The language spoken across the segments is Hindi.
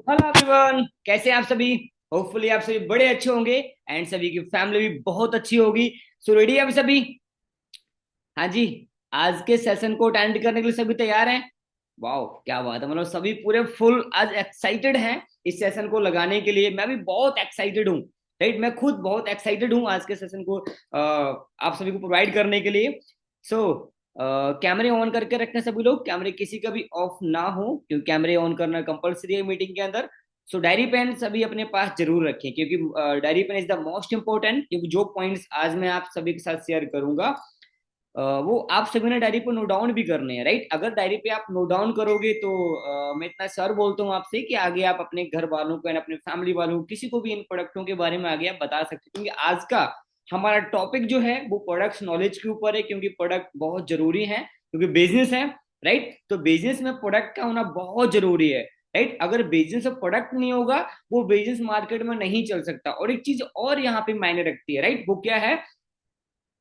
हेलो एवरीवन, कैसे हैं आप सभी। होपफुली आप सभी बड़े अच्छे होंगे एंड सभी की फैमिली भी बहुत अच्छी होगी। सो रेडी है अभी सभी। हाँ जी। आज के सेशन को अटेंड करने के लिए सभी तैयार हैं। वाह क्या बात है, मतलब सभी पूरे फुल आज एक्साइटेड हैं इस सेशन को लगाने के लिए। मैं भी बहुत एक्साइटेड हूँ। राइट, मैं खुद बहुत एक्साइटेड हूँ आज के सेशन को आप सभी को प्रोवाइड करने के लिए। सो कैमरे ऑन करके रखें सभी लोग, कैमरे किसी का भी ऑफ ना हो क्योंकि कैमरे ऑन करना कंपलसरी है मीटिंग के अंदर। सो डायरी पेन सभी अपने पास जरूर रखें क्योंकि diary pen is the most important, क्योंकि जो पॉइंट्स आज मैं आप सभी के साथ शेयर करूंगा वो आप सभी ने डायरी पर नोट डाउन भी करने हैं। राइट, अगर डायरी पे आप नोट डाउन करोगे तो मैं इतना सर बोलता हूँ आपसे कि आगे आप अपने घर वालों को एंड अपने फैमिली वालों को किसी को भी इन प्रोडक्टों के बारे में आगे आप बता सकते हैं, क्योंकि आज का हमारा टॉपिक जो है वो प्रोडक्ट्स नॉलेज के ऊपर है, क्योंकि प्रोडक्ट बहुत जरूरी है क्योंकि बिजनेस है। राइट, तो बिजनेस में प्रोडक्ट का होना बहुत जरूरी है। राइट, अगर बिजनेस में प्रोडक्ट नहीं होगा वो बिजनेस मार्केट में नहीं चल सकता। और एक चीज और यहाँ पे मायने रखती है, राइट, वो क्या है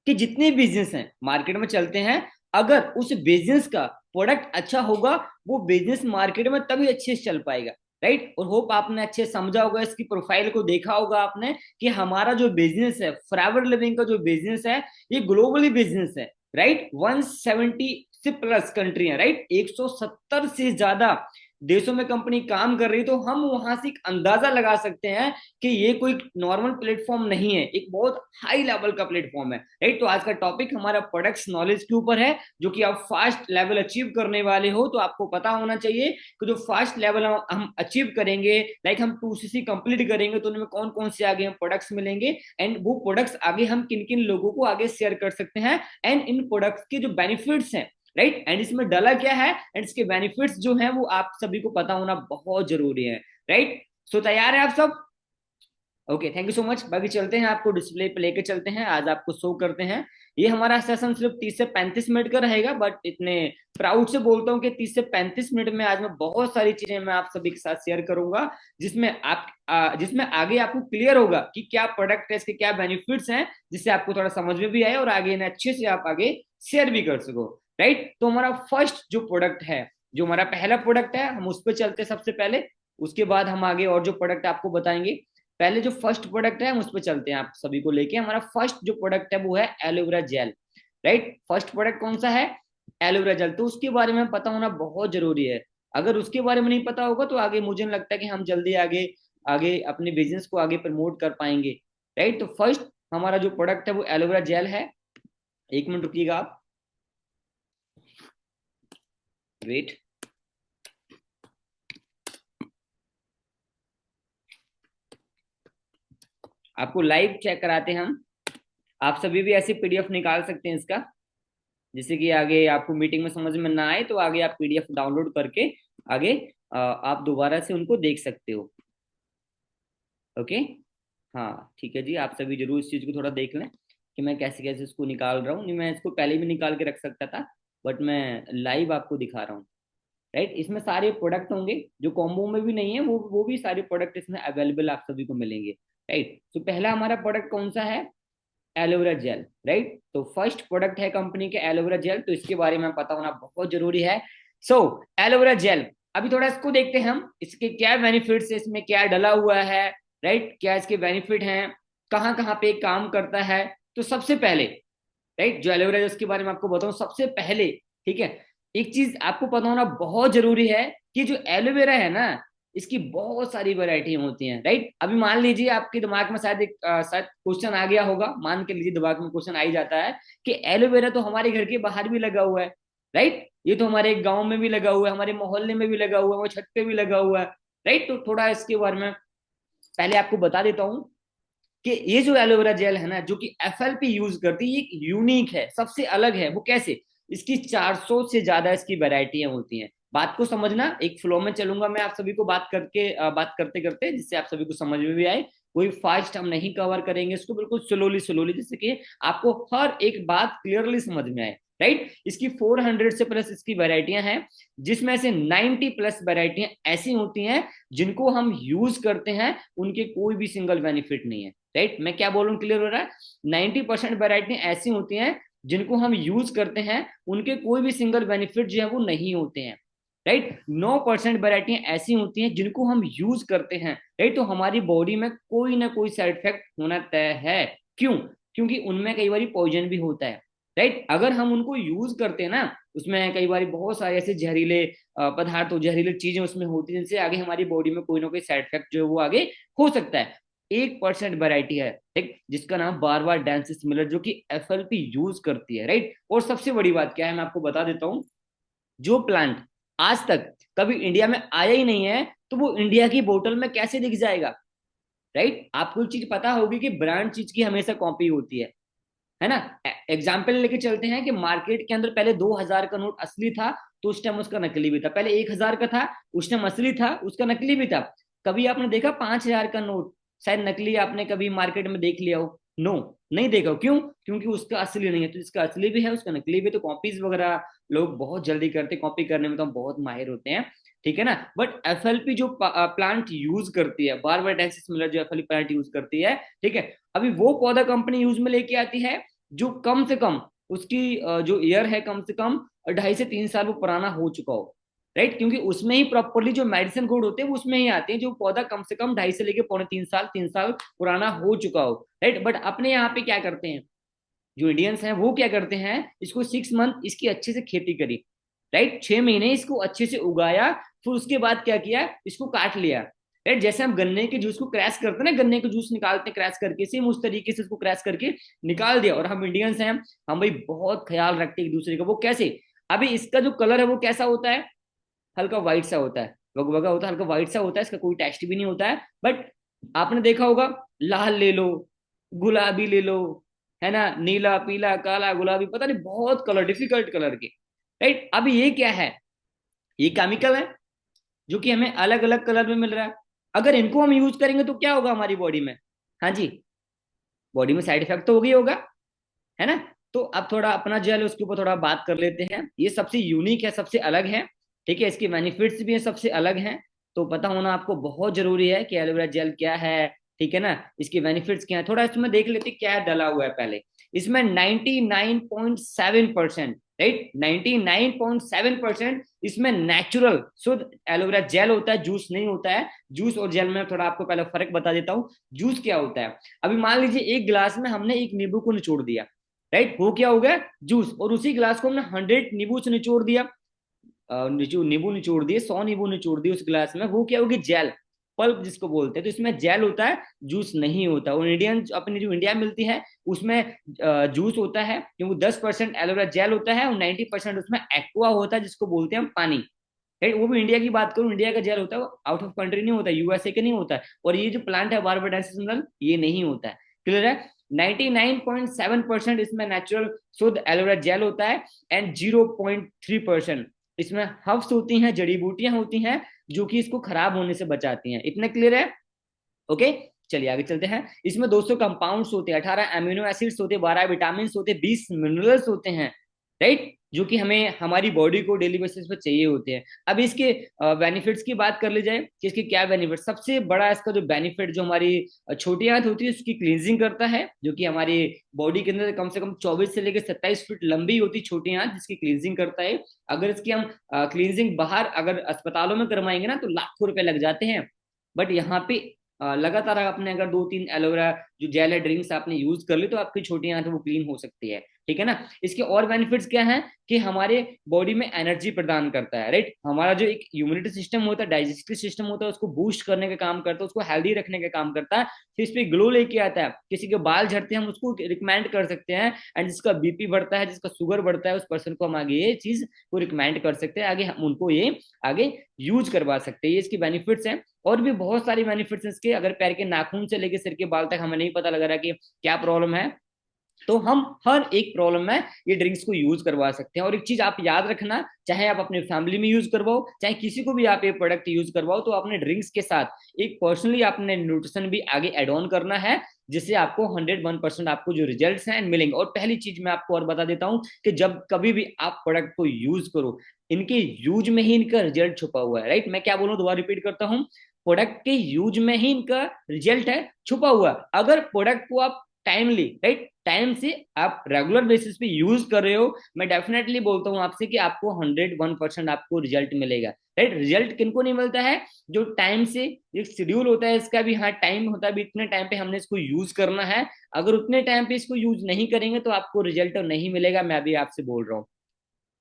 कि जितने बिजनेस हैं मार्केट में चलते हैं, अगर उस बिजनेस का प्रोडक्ट अच्छा होगा वो बिजनेस मार्केट में तभी अच्छे से चल पाएगा। राइट, और होप आपने अच्छे समझा होगा, इसकी प्रोफाइल को देखा होगा आपने कि हमारा जो बिजनेस है फॉरएवर लिविंग का जो बिजनेस है ये ग्लोबली बिजनेस है। राइट, 170 से प्लस कंट्री है। राइट, 170 से ज्यादा देशों में कंपनी काम कर रही है, तो हम वहां से एक अंदाजा लगा सकते हैं कि ये कोई नॉर्मल प्लेटफॉर्म नहीं है, एक बहुत हाई लेवल का प्लेटफॉर्म है। राइट, तो आज का टॉपिक हमारा प्रोडक्ट्स नॉलेज के ऊपर है, जो कि आप फास्ट लेवल अचीव करने वाले हो तो आपको पता होना चाहिए कि जो फास्ट लेवल हम अचीव करेंगे, लाइक हम 2CC कंप्लीट करेंगे तो उनमें कौन कौन से आगे हम प्रोडक्ट्स मिलेंगे एंड वो प्रोडक्ट्स आगे हम किन किन लोगों को आगे शेयर कर सकते हैं एंड इन प्रोडक्ट्स के जो बेनिफिट्स हैं। राइट, एंड इसमें डला क्या है एंड इसके बेनिफिट्स जो हैं वो आप सभी को पता होना बहुत जरूरी है। राइट, सो तैयार है आप सब। Okay, thank you so much. बाकी चलते हैं, आपको डिस्प्ले पे लेके चलते हैं, आज आपको शो करते हैं। ये हमारा सेशन सिर्फ 30 से 35 मिनट का रहेगा, बट इतने प्राउड से बोलता हूँ कि 30 से 35 मिनट में आज मैं बहुत सारी चीजें मैं आप सभी के साथ शेयर करूंगा, जिसमें जिसमें आगे आपको क्लियर होगा कि क्या प्रोडक्ट है, इसके क्या बेनिफिट्स हैं, जिससे आपको थोड़ा समझ में भी आए और आगे इन्हें अच्छे से आप आगे शेयर भी कर सको। राइट, तो हमारा फर्स्ट जो प्रोडक्ट है, जो हमारा पहला प्रोडक्ट है, हम उस पर चलते हैं सबसे पहले। उसके बाद हम आगे और जो प्रोडक्ट आपको बताएंगे। पहले जो फर्स्ट प्रोडक्ट है हम उस पर चलते हैं आप सभी को लेके। हमारा फर्स्ट जो प्रोडक्ट है वो है aloe vera gel. Right, first product कौन सा है? Aloe vera gel. तो उसके बारे में पता होना बहुत जरूरी है। अगर उसके बारे में नहीं पता होगा तो आगे मुझे नहीं लगता कि हम जल्दी आगे आगे अपने बिजनेस को आगे प्रमोट कर पाएंगे। राइट, तो फर्स्ट हमारा जो प्रोडक्ट है वो एलोवेरा जेल है। एक मिनट रुकिएगा आप, वेट। आपको लाइव चेक कराते हैं हम। आप सभी भी ऐसे पीडीएफ निकाल सकते हैं इसका, जिससे कि आगे आपको मीटिंग में समझ में ना आए तो आगे आप पीडीएफ डाउनलोड करके आगे आप दोबारा से उनको देख सकते हो। ओके, हाँ ठीक है जी। आप सभी जरूर इस चीज़ को थोड़ा देख लें कि मैं कैसे कैसे इसको निकाल रहा हूँ। नहीं, मैं इसको पहले भी निकाल के रख सकता था, बट मैं लाइव आपको दिखा रहा हूँ। राइट, इसमें सारे प्रोडक्ट होंगे जो कॉम्बो में भी नहीं है, वो भी सारे प्रोडक्ट इसमें अवेलेबल आप सभी को मिलेंगे। राइट, तो पहला हमारा प्रोडक्ट कौन सा है? Aloe vera gel. राइट, तो फर्स्ट प्रोडक्ट है कंपनी के एलोवेरा जेल, तो इसके बारे में पता होना बहुत जरूरी है। सो एलोवेरा जेल, अभी थोड़ा इसको देखते हैं हम, इसके क्या बेनिफिट्स है, इसमें क्या डला हुआ है। राइट, क्या इसके बेनिफिट हैं, कहाँ कहाँ पे काम करता है। तो सबसे पहले, राइट, जो एलोवेरा है उसके बारे में आपको बताऊं सबसे पहले। ठीक है, एक चीज आपको पता होना बहुत जरूरी है कि जो एलोवेरा है ना, इसकी बहुत सारी वैरायटी होती हैं। राइट, अभी मान लीजिए आपके दिमाग में शायद एक शायद क्वेश्चन आ गया होगा, मान के लीजिए दिमाग में क्वेश्चन आ ही जाता है कि एलोवेरा तो हमारे घर के बाहर भी लगा हुआ है। राइट, ये तो हमारे गांव में भी लगा हुआ है, हमारे मोहल्ले में भी लगा हुआ है, हमारे छत पे भी लगा हुआ है। राइट, तो थोड़ा इसके बारे में पहले आपको बता देता हूँ कि ये जो एलोवेरा जेल है ना, जो कि एफएलपी यूज करती है, ये यूनिक है, सबसे अलग है। वो कैसे? इसकी 400 से ज्यादा इसकी वैरायटियां होती हैं। बात को समझना, एक फ्लो में चलूंगा मैं आप सभी को बात करके बात करते करते, जिससे आप सभी को समझ में भी आए। कोई फास्ट हम नहीं कवर करेंगे इसको, बिल्कुल स्लोली स्लोली, जिससे कि आपको हर एक बात क्लियरली समझ में आए। राइट, इसकी 400 से प्लस इसकी वैरायटियां हैं, जिसमें से 90 प्लस वैरायटियां ऐसी होती हैं जिनको हम यूज करते हैं, उनके कोई भी सिंगल बेनिफिट नहीं है। राइट, मैं क्या बोल रहा हूँ, क्लियर हो रहा है? 90% वैरायटी ऐसी होती हैं जिनको हम यूज करते हैं, उनके कोई भी सिंगल बेनिफिट जो है वो नहीं होते हैं। राइट। 9% वैरायटियां ऐसी होती हैं जिनको हम यूज करते हैं, राइट। तो हमारी बॉडी में कोई ना कोई साइड इफेक्ट होना तय है। क्यों? क्योंकि उनमें कई बार पॉइजन भी होता है, राइट। अगर हम उनको यूज करते हैं ना, उसमें कई बार बहुत सारे ऐसे जहरीले पदार्थ और जहरीले चीजें उसमें होती हैं जिनसे आगे हमारी बॉडी में कोई ना कोई साइड इफेक्ट जो है वो आगे हो सकता है। 1% वैरायटी है, ठीक, जिसका नाम बारबार डांसिस मिलर, जो कि एफएलपी यूज करती है, राइट। और सबसे बड़ी बात क्या है मैं आपको बता देता हूँ, जो प्लांट आज तक कभी इंडिया में आया ही नहीं है, तो वो इंडिया की बोतल में कैसे दिख जाएगा, राइट। आपको एक चीज पता होगी कि ब्रांड चीज की हमेशा कॉपी होती है ना। एग्जाम्पल लेके चलते हैं कि मार्केट के अंदर पहले 2000 का नोट असली था, तो उस टाइम उसका नकली भी था। पहले 1000 का था, उस टाइम असली था, उसका नकली भी था। कभी आपने देखा 5000 का नोट शायद नकली आपने कभी मार्केट में देख लिया हो? नो, नहीं देखा। क्यों? क्योंकि उसका असली नहीं है। तो जिसका असली भी है उसका नकली भी, तो कॉपीज वगैरह लोग बहुत जल्दी करते, कॉपी करने में तो हम बहुत माहिर होते हैं, ठीक है ना। बट एफएलपी जो प्लांट यूज करती है, बारबार डांसिस मिलर जो एफएलपी प्लांट यूज करती है, ठीक है, अभी वो पौधा कंपनी यूज में लेके आती है जो कम से कम उसकी जो ईयर है कम से कम 2.5 से 3 साल वो पुराना हो चुका हो, राइट। क्योंकि उसमें ही प्रॉपरली जो मेडिसिन गुड होते हैं वो उसमें ही आते हैं जो पौधा कम से कम 2.5 से लेके 3 साल 3 साल पुराना हो चुका हो, राइट। बट अपने यहाँ पे क्या करते हैं, जो इंडियंस हैं वो क्या करते हैं, इसको 6 मंथ इसकी अच्छे से खेती करी, राइट, 6 महीने इसको अच्छे से उगाया, फिर उसके बाद क्या किया, इसको काट लिया, राइट। जैसे हम गन्ने के जूस को क्रैश करते हैं ना, गन्ने के जूस निकालते हैं क्रैश करके, सेम उस तरीके से इसको क्रैश करके निकाल दिया। और हम इंडियंस हैं, हम भाई बहुत ख्याल रखते हैं एक दूसरे का। वो कैसे? अभी इसका जो कलर है वो कैसा होता है, हल्का व्हाइट सा होता है, वगवगा होता है, हल्का व्हाइट सा होता है, इसका कोई टेस्ट भी नहीं होता है। बट आपने देखा होगा, लाल ले लो, गुलाबी ले लो, है ना, नीला पीला काला गुलाबी, पता नहीं बहुत कलर, डिफिकल्ट कलर के, राइट। अभी ये क्या है, ये केमिकल है जो कि हमें अलग अलग कलर में मिल रहा है। अगर इनको हम यूज करेंगे तो क्या होगा हमारी बॉडी में? हाँ जी, बॉडी में साइड इफेक्ट तो होगी होगा, है ना। तो अब थोड़ा अपना जो है उसके ऊपर थोड़ा बात कर लेते हैं। ये सबसे यूनिक है, सबसे अलग है, ठीक है। इसके बेनिफिट्स भी है, सबसे अलग हैं। तो पता होना आपको बहुत जरूरी है कि एलोवेरा जेल क्या है, ठीक है ना, इसके बेनिफिट्स क्या है। थोड़ा इसमें देख लेते हैं क्या डला हुआ है पहले। इसमें 99.7%, राइट, 99.7% इसमें नेचुरल शुद्ध एलोवेरा जेल होता है, जूस नहीं होता है। जूस और जेल में थोड़ा आपको पहले फर्क बता देता हूँ। जूस क्या होता है, अभी मान लीजिए एक गिलास में हमने एक नींबू को निचोड़ दिया, राइट, वो क्या हो गया, जूस। और उसी गिलास को हमने 100 नींबू से निचोड़ दिया, नींबू निचोड़ दिए, 100 नींबू निचोड़ दिए उस गिलास में, वो क्या होगी, जेल, पल्प जिसको बोलते हैं। तो इसमें जेल होता है, जूस नहीं होता। और इंडियन अपनी जो इंडिया मिलती है उसमें जूस होता है, क्योंकि 10% एलोवेरा जेल होता है और 90% उसमें एक्वा होता है जिसको बोलते हैं हम पानी, राइट। वो भी इंडिया की बात करूं, इंडिया का जेल होता है, वो आउट ऑफ कंट्री नहीं होता, यूएसए के नहीं होता है। और ये जो प्लांट है बारबाडांसिस ये नहीं होता है, क्लियर है। 99.7% इसमें नेचुरल शुद्ध एलोवेरा जेल होता है, एंड 0.3% इसमें हर्ब्स होती हैं, जड़ी बूटियां होती हैं जो कि इसको खराब होने से बचाती हैं। इतने क्लियर है? ओके, चलिए आगे चलते हैं। इसमें 200 कंपाउंड्स होते हैं, 18 अमीनो एसिड्स होते हैं, 12 विटामिन होते हैं, 20 मिनरल्स होते हैं, राइट, जो कि हमें हमारी बॉडी को डेली बेसिस पे चाहिए होते हैं। अब इसके बेनिफिट्स की बात कर ली जाए कि इसके क्या बेनिफिट, सबसे बड़ा इसका जो बेनिफिट, जो हमारी छोटी आंत होती है उसकी क्लींजिंग करता है, जो कि हमारी बॉडी के अंदर कम से कम 24 से लेकर 27 फीट लंबी होती है छोटी आंत, जिसकी क्लींजिंग करता है। अगर इसकी हम क्लींजिंग बाहर अगर अस्पतालों में करवाएंगे ना तो लाखों रुपए लग जाते हैं। बट यहाँ पे लगातार आपने अगर 2-3 एलोवेरा जो जेल है ड्रिंक्स आपने यूज कर ली तो आपकी छोटी आंत वो क्लीन हो सकती है, ठीक है ना। इसके और बेनिफिट्स क्या हैं कि हमारे बॉडी में एनर्जी प्रदान करता है, राइट। हमारा जो एक इम्यूनिटी सिस्टम होता है, डाइजेस्टिव सिस्टम होता है, उसको बूस्ट करने का काम करता है, उसको हेल्दी रखने का काम करता है। फिर इस पे ग्लो लेके आता है। किसी के बाल झड़ते हैं हम उसको रिकमेंड कर सकते हैं, एंड जिसका बीपी बढ़ता है, जिसका शुगर बढ़ता है, उस पर्सन को हम आगे ये चीज को रिकमेंड कर सकते हैं, आगे हम उनको ये आगे यूज करवा सकते हैं। ये इसकी बेनिफिट्स हैं। और भी बहुत सारी बेनिफिट्स इसके, अगर पैर के नाखून से लेकर सिर के बाल तक हमें नहीं पता लग रहा कि क्या प्रॉब्लम है, तो हम हर एक प्रॉब्लम में ये ड्रिंक्स को यूज करवा सकते हैं। और एक चीज आप याद रखना, चाहे आप अपने फैमिली में यूज करवाओ, चाहे किसी को भी आप ये प्रोडक्ट यूज करवाओ, तो अपने ड्रिंक्स के साथ एक पर्सनली आपने न्यूट्रिशन भी आगे एड ऑन करना है, जिससे आपको 101% आपको जो रिजल्ट्स हैं मिलेंगे। और पहली चीज मैं आपको और बता देता हूं कि जब कभी भी आप प्रोडक्ट को यूज करो, इनके यूज में ही इनका रिजल्ट छुपा हुआ है, राइट। मैं क्या बोलूं, दोबारा रिपीट करता हूं, प्रोडक्ट के यूज में ही इनका रिजल्ट है छुपा हुआ। अगर प्रोडक्ट को आप टाइमली, राइट, टाइम से आप रेगुलर बेसिस पे यूज कर रहे हो, मैं डेफिनेटली बोलता हूँ आपसे कि आपको 101% आपको रिजल्ट मिलेगा। राइट, रिजल्ट किनको नहीं मिलता है? जो टाइम से एक शेड्यूल होता है इसका भी, हाँ टाइम होता है भी, इतने टाइम पे हमने इसको यूज करना है, अगर उतने टाइम पे इसको यूज नहीं करेंगे तो आपको रिजल्ट नहीं मिलेगा, मैं भी आपसे बोल रहा हूँ।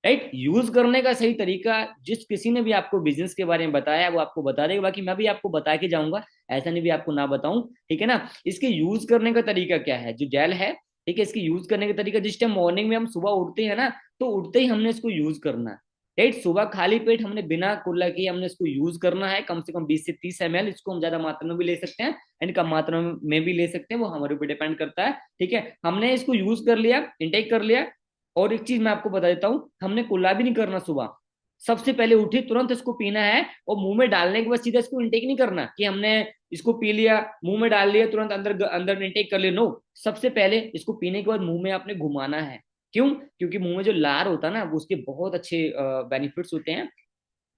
राइट, यूज करने का सही तरीका जिस किसी ने भी आपको बिजनेस के बारे में बताया वो आपको बता देगा, बाकी मैं भी आपको बता के जाऊंगा, ऐसा नहीं भी आपको ना बताऊं, ठीक है ना। इसके यूज करने का तरीका क्या है, जो जेल है, ठीक है, इसके यूज करने का तरीका, जिस टाइम मॉर्निंग में हम सुबह उठते हैं ना, तो उठते ही हमने इसको यूज करना है। राइट, सुबह खाली पेट हमने बिना कुल्ला किए हमने इसको यूज करना है, कम से कम 20 से 30 ml, इसको हम ज्यादा मात्रा में भी ले सकते हैं एंड कम मात्रा में भी ले सकते हैं, वो हमारे ऊपर डिपेंड करता है। ठीक है, हमने इसको यूज कर लिया, इंटेक कर लिया। और एक चीज मैं आपको बता देता हूँ, हमने कुल्ला भी नहीं करना सुबह, सबसे पहले उठे तुरंत इसको पीना है, और मुंह में डालने के बाद सीधा इसको इंटेक नहीं करना कि हमने इसको पी लिया, मुंह में डाल लिया, तुरंत अंदर अंदर इंटेक कर लिया, नो। सबसे पहले इसको पीने के बाद मुंह में आपने घुमाना है। क्यों? क्योंकि मुंह में जो लार होता है ना, वो उसके बहुत अच्छे बेनिफिट्स होते हैं,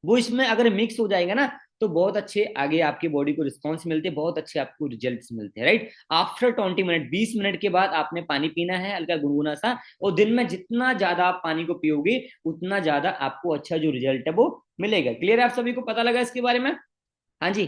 वो इसमें अगर मिक्स हो जाएगा ना, तो बहुत अच्छे आगे आपकी बॉडी को रिस्पॉन्स मिलते हैं, बहुत अच्छे आपको रिजल्ट्स मिलते हैं। राइट, आफ्टर 20 मिनट, 20 मिनट के बाद आपने पानी पीना है हल्का गुनगुना सा, और दिन में जितना ज्यादा आप पानी को पियोगे उतना ज्यादा आपको अच्छा जो रिजल्ट है वो मिलेगा। क्लियर है, आप सभी को पता लगा इसके बारे में? हाँ जी।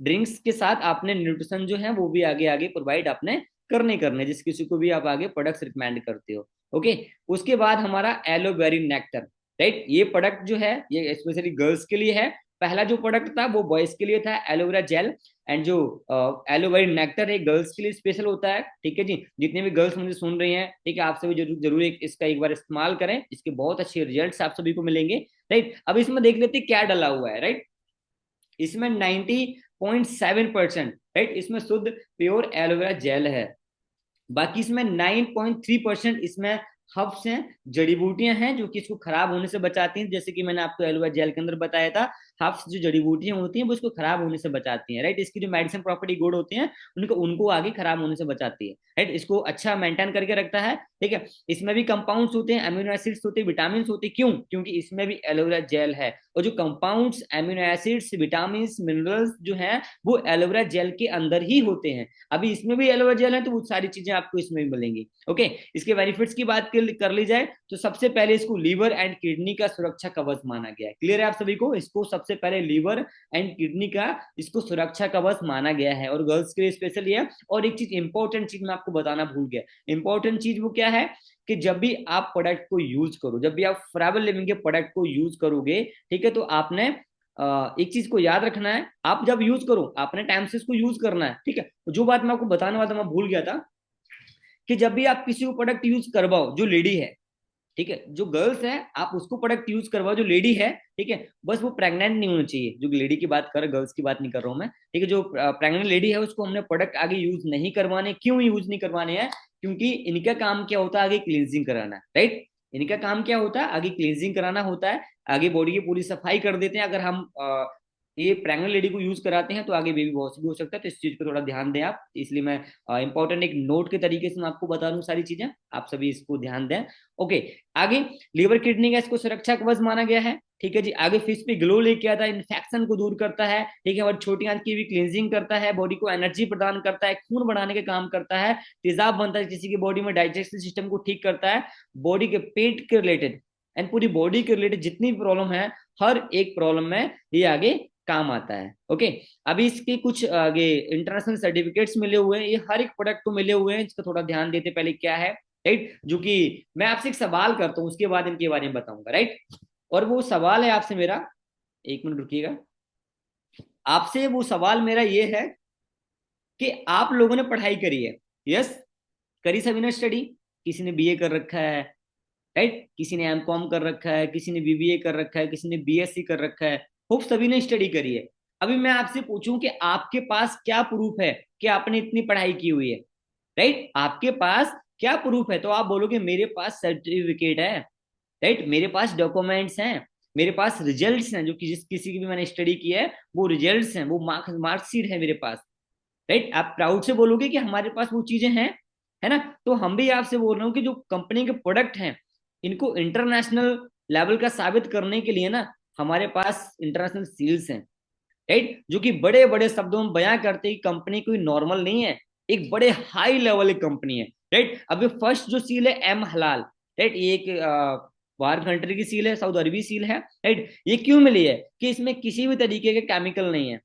ड्रिंक्स के साथ आपने न्यूट्रिशन जो है वो भी आगे आगे प्रोवाइड आपने करने करने, जिस किसी को भी आप आगे प्रोडक्ट्स रिकमेंड करते हो। ओके, उसके बाद हमारा एलोवेरी नेक्टर। राइट, ये प्रोडक्ट जो है ये स्पेशली गर्ल्स के लिए है, पहला जो प्रोडक्ट था वो बॉयज के लिए था एलोवेरा जेल, एंड जो एलोवेरी नेक्टर है गर्ल्स के लिए स्पेशल होता है। ठीक है जी, जितने भी गर्ल्स मुझे सुन रही हैं, ठीक है, आप सभी जरूर जरूर इसका एक बार इस्तेमाल करें, इसके बहुत अच्छे रिजल्ट्स आप सभी को मिलेंगे। राइट, अब इसमें देख लेते हैं क्या डला हुआ है। राइट, इसमें 90.7%, राइट, इसमें शुद्ध प्योर एलोवेरा जेल है। बाकी इसमें 9.3% इसमें हर्ब्स हैं, जड़ी बूटियां हैं जो कि इसको खराब होने से बचाती हैं, जैसे कि मैंने आपको एलोवेरा जेल के अंदर बताया था, हर्ब्स जो जड़ी बूटियां होती हैं वो इसको खराब होने से बचाती हैं। राइट, इसकी जो मेडिसिन प्रॉपर्टी गुड होती हैं उनको उनको आगे खराब होने से बचाती है। राइट, इसको अच्छा मेंटेन करके रखता है। ठीक है, इसमें भी कंपाउंड्स होते हैं, अमीनो एसिड्स होते हैं, विटामिन होते हैं। क्यों? क्योंकि इसमें भी एलोवेरा जेल है, और जो compounds, amino acids, vitamin, minerals जो है वो एलोवेरा जेल के अंदर ही होते हैं। अभी इसमें भी एलोवेरा जेल है तो वो सारी चीजें आपको इसमें भी मिलेंगी। ओके, इसके बेनिफिट्स की बात कर ली जाए तो सबसे पहले इसको लीवर एंड किडनी का सुरक्षा कवच माना गया है। क्लियर है आप सभी को? इसको सबसे पहले लीवर एंड किडनी का इसको सुरक्षा कवच माना गया है, और गर्ल्स के लिए स्पेशली है। और एक चीज इंपॉर्टेंट चीज मैं आपको बताना भूल गया, इंपॉर्टेंट चीज वो क्या है कि जब भी आप प्रोडक्ट को यूज करो, जब भी आप फॉरएवर लिविंग के प्रोडक्ट को यूज करोगे, ठीक है, तो आपने एक चीज को याद रखना है, आप जब यूज करो आपने टाइम से इसको यूज करना है। ठीक है, जो बात मैं आपको बताने वाला था मैं भूल गया था, कि जब भी आप किसी को प्रोडक्ट यूज करवाओ, जो लेडी है, ठीक है, जो गर्ल्स है आप उसको प्रोडक्ट यूज करवाओ, जो लेडी है, ठीक है, बस वो प्रेग्नेंट नहीं होनी चाहिए, जो लेडी की बात कर रहा, गर्ल्स की बात नहीं कर रहा हूं मैं। ठीक है, जो प्रेग्नेंट लेडी है उसको हमने प्रोडक्ट आगे यूज नहीं करवाने। क्यों यूज नहीं करवाने हैं? क्योंकि इनका काम क्या होता है, आगे क्लींजिंग कराना। राइट, इनका काम क्या होता है, आगे क्लींजिंग कराना होता है, आगे बॉडी की पूरी सफाई कर देते हैं। अगर हम ये प्रेग्नेंट लेडी को यूज कराते हैं तो आगे बेबी बॉस भी हो सकता है, तो इस चीज पे थोड़ा ध्यान दें आप, इसलिए मैं इंपॉर्टेंट एक नोट के तरीके से मैं आपको बता दूं सारी चीजें, आप सभी इसको ध्यान दें। ओके, आगे लिवर किडनी का इसको सुरक्षा कवच माना गया है। ठीक है जी, आगे फिश पे ग्लो लेके आता है, इन्फेक्शन को दूर करता है। ठीक है, और छोटी आंत की भी क्लींजिंग करता है, बॉडी को एनर्जी प्रदान करता है, खून बढ़ाने का काम करता है, तेजाब बनता है किसी की बॉडी में, डाइजेस्टिव सिस्टम को ठीक करता है, बॉडी के पेट के रिलेटेड एंड पूरी बॉडी के रिलेटेड जितनी भी प्रॉब्लम है, हर एक प्रॉब्लम में ये आगे काम आता है। ओके, अभी इसके कुछ आगे इंटरनेशनल सर्टिफिकेट्स मिले हुए हैं, ये हर एक प्रोडक्ट को मिले हुए हैं, इसका थोड़ा ध्यान देते पहले क्या है। राइट, जो कि मैं आपसे एक सवाल करता हूँ उसके बाद इनके बारे में बताऊंगा। राइट, और वो सवाल है आपसे मेरा, एक मिनट रुकिएगा, आपसे वो सवाल मेरा ये है कि आप लोगों ने पढ़ाई करी है, यस, करी सभी ने स्टडी, किसी ने बीए कर रखा है, राइट, किसी ने एमकॉम कर रखा है, किसी ने बीबीए कर रखा है, किसी ने बीएससी कर रखा है, होप सभी ने स्टडी करी है। अभी मैं आपसे पूछूं कि आपके पास क्या प्रूफ है कि आपने इतनी पढ़ाई की हुई है? राइट, आपके पास क्या प्रूफ है? तो आप बोलोगे मेरे पास सर्टिफिकेट है, राइट, मेरे पास डॉक्यूमेंट्स हैं, मेरे पास रिजल्ट्स हैं, जो कि जिस किसी की भी मैंने स्टडी की है वो रिजल्ट्स हैं, वो मार्कशीट है मेरे पास। राइट, आप प्राउड से बोलोगे कि हमारे पास वो चीजें हैं, है ना। तो हम भी आपसे बोल रहे हो कि जो कंपनी के प्रोडक्ट हैं इनको इंटरनेशनल लेवल का साबित करने के लिए ना हमारे पास इंटरनेशनल सील्स हैं। राइट, जो कि बड़े बड़े शब्दों में बयां करते हैं कि कंपनी कोई नॉर्मल नहीं है, एक बड़े हाई लेवल की कंपनी है। राइट। अब ये फर्स्ट जो सील है एम हलाल, राइट, ये एक बाहर कंट्री की सील है, सऊदी अरबी सील है, राइट। ये क्यों मिली है कि इसमें किसी भी तरीके के केमिकल नहीं है,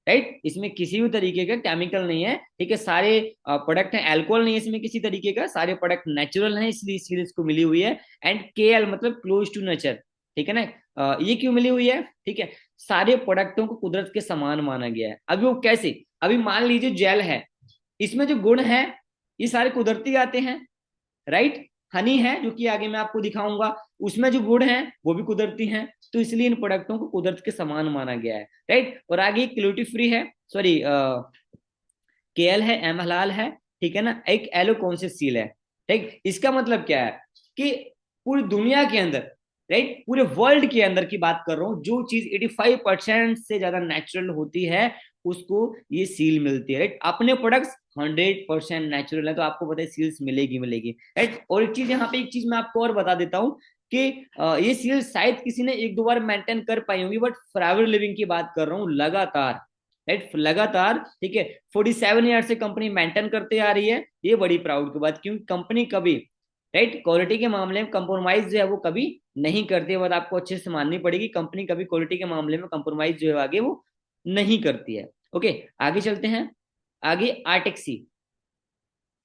राइट, इसमें किसी भी तरीके का केमिकल नहीं है, ठीक है, सारे प्रोडक्ट हैं, अल्कोहल नहीं है इसमें किसी तरीके का, सारे प्रोडक्ट नेचुरल हैं, इसलिए सीरीज को मिली हुई है। एंड केएल मतलब क्लोज टू नेचर, ठीक है ना। ये क्यों मिली हुई है, ठीक है, सारे प्रोडक्टों को कुदरत के समान माना गया है। अभी वो कैसे, अभी मान लीजिए जेल है, इसमें जो गुण है ये सारे कुदरती आते हैं, राइट। हनी है जो कि आगे मैं आपको दिखाऊंगा, उसमें जो गुण है वो भी कुदरती हैं, तो इसलिए इन प्रोडक्टों को कुदरत के समान माना गया है, राइट। और आगे क्लूटी फ्री है, सॉरी केएल है, एम हलाल है, ठीक है ना, एक एलो कॉन्शियस सील है, ठीक। इसका मतलब क्या है कि पूरी दुनिया के अंदर, राइट, पूरे वर्ल्ड के अंदर की बात कर रहा हूं, जो चीज 85% से ज्यादा नेचुरल होती है उसको ये सील मिलती है, राइट। अपने प्रोडक्ट्स 100% नेचुरल है, तो आपको पता है सील्स मिलेगी मिलेगी, राइट। और एक चीज यहाँ पे, एक चीज मैं आपको और बता देता हूँ कि ये सील शायद किसी ने एक दो बार मेंटेन कर पाई होंगी, बट फॉरएवर लिविंग की बात कर रहा हूँ, लगातार, राइट, लगातार, ठीक है, 47 ईयर से कंपनी मेंटेन करते आ रही है, ये बड़ी प्राउड की बात, क्योंकि कंपनी कभी, राइट, क्वालिटी के मामले में कंप्रोमाइज जो है वो कभी नहीं करती है, बात आपको अच्छे से माननी पड़ेगी, कंपनी कभी क्वालिटी के मामले में कंप्रोमाइज जो है आगे वो नहीं करती है। ओके, आगे चलते हैं। आगे आर्टेक्सी,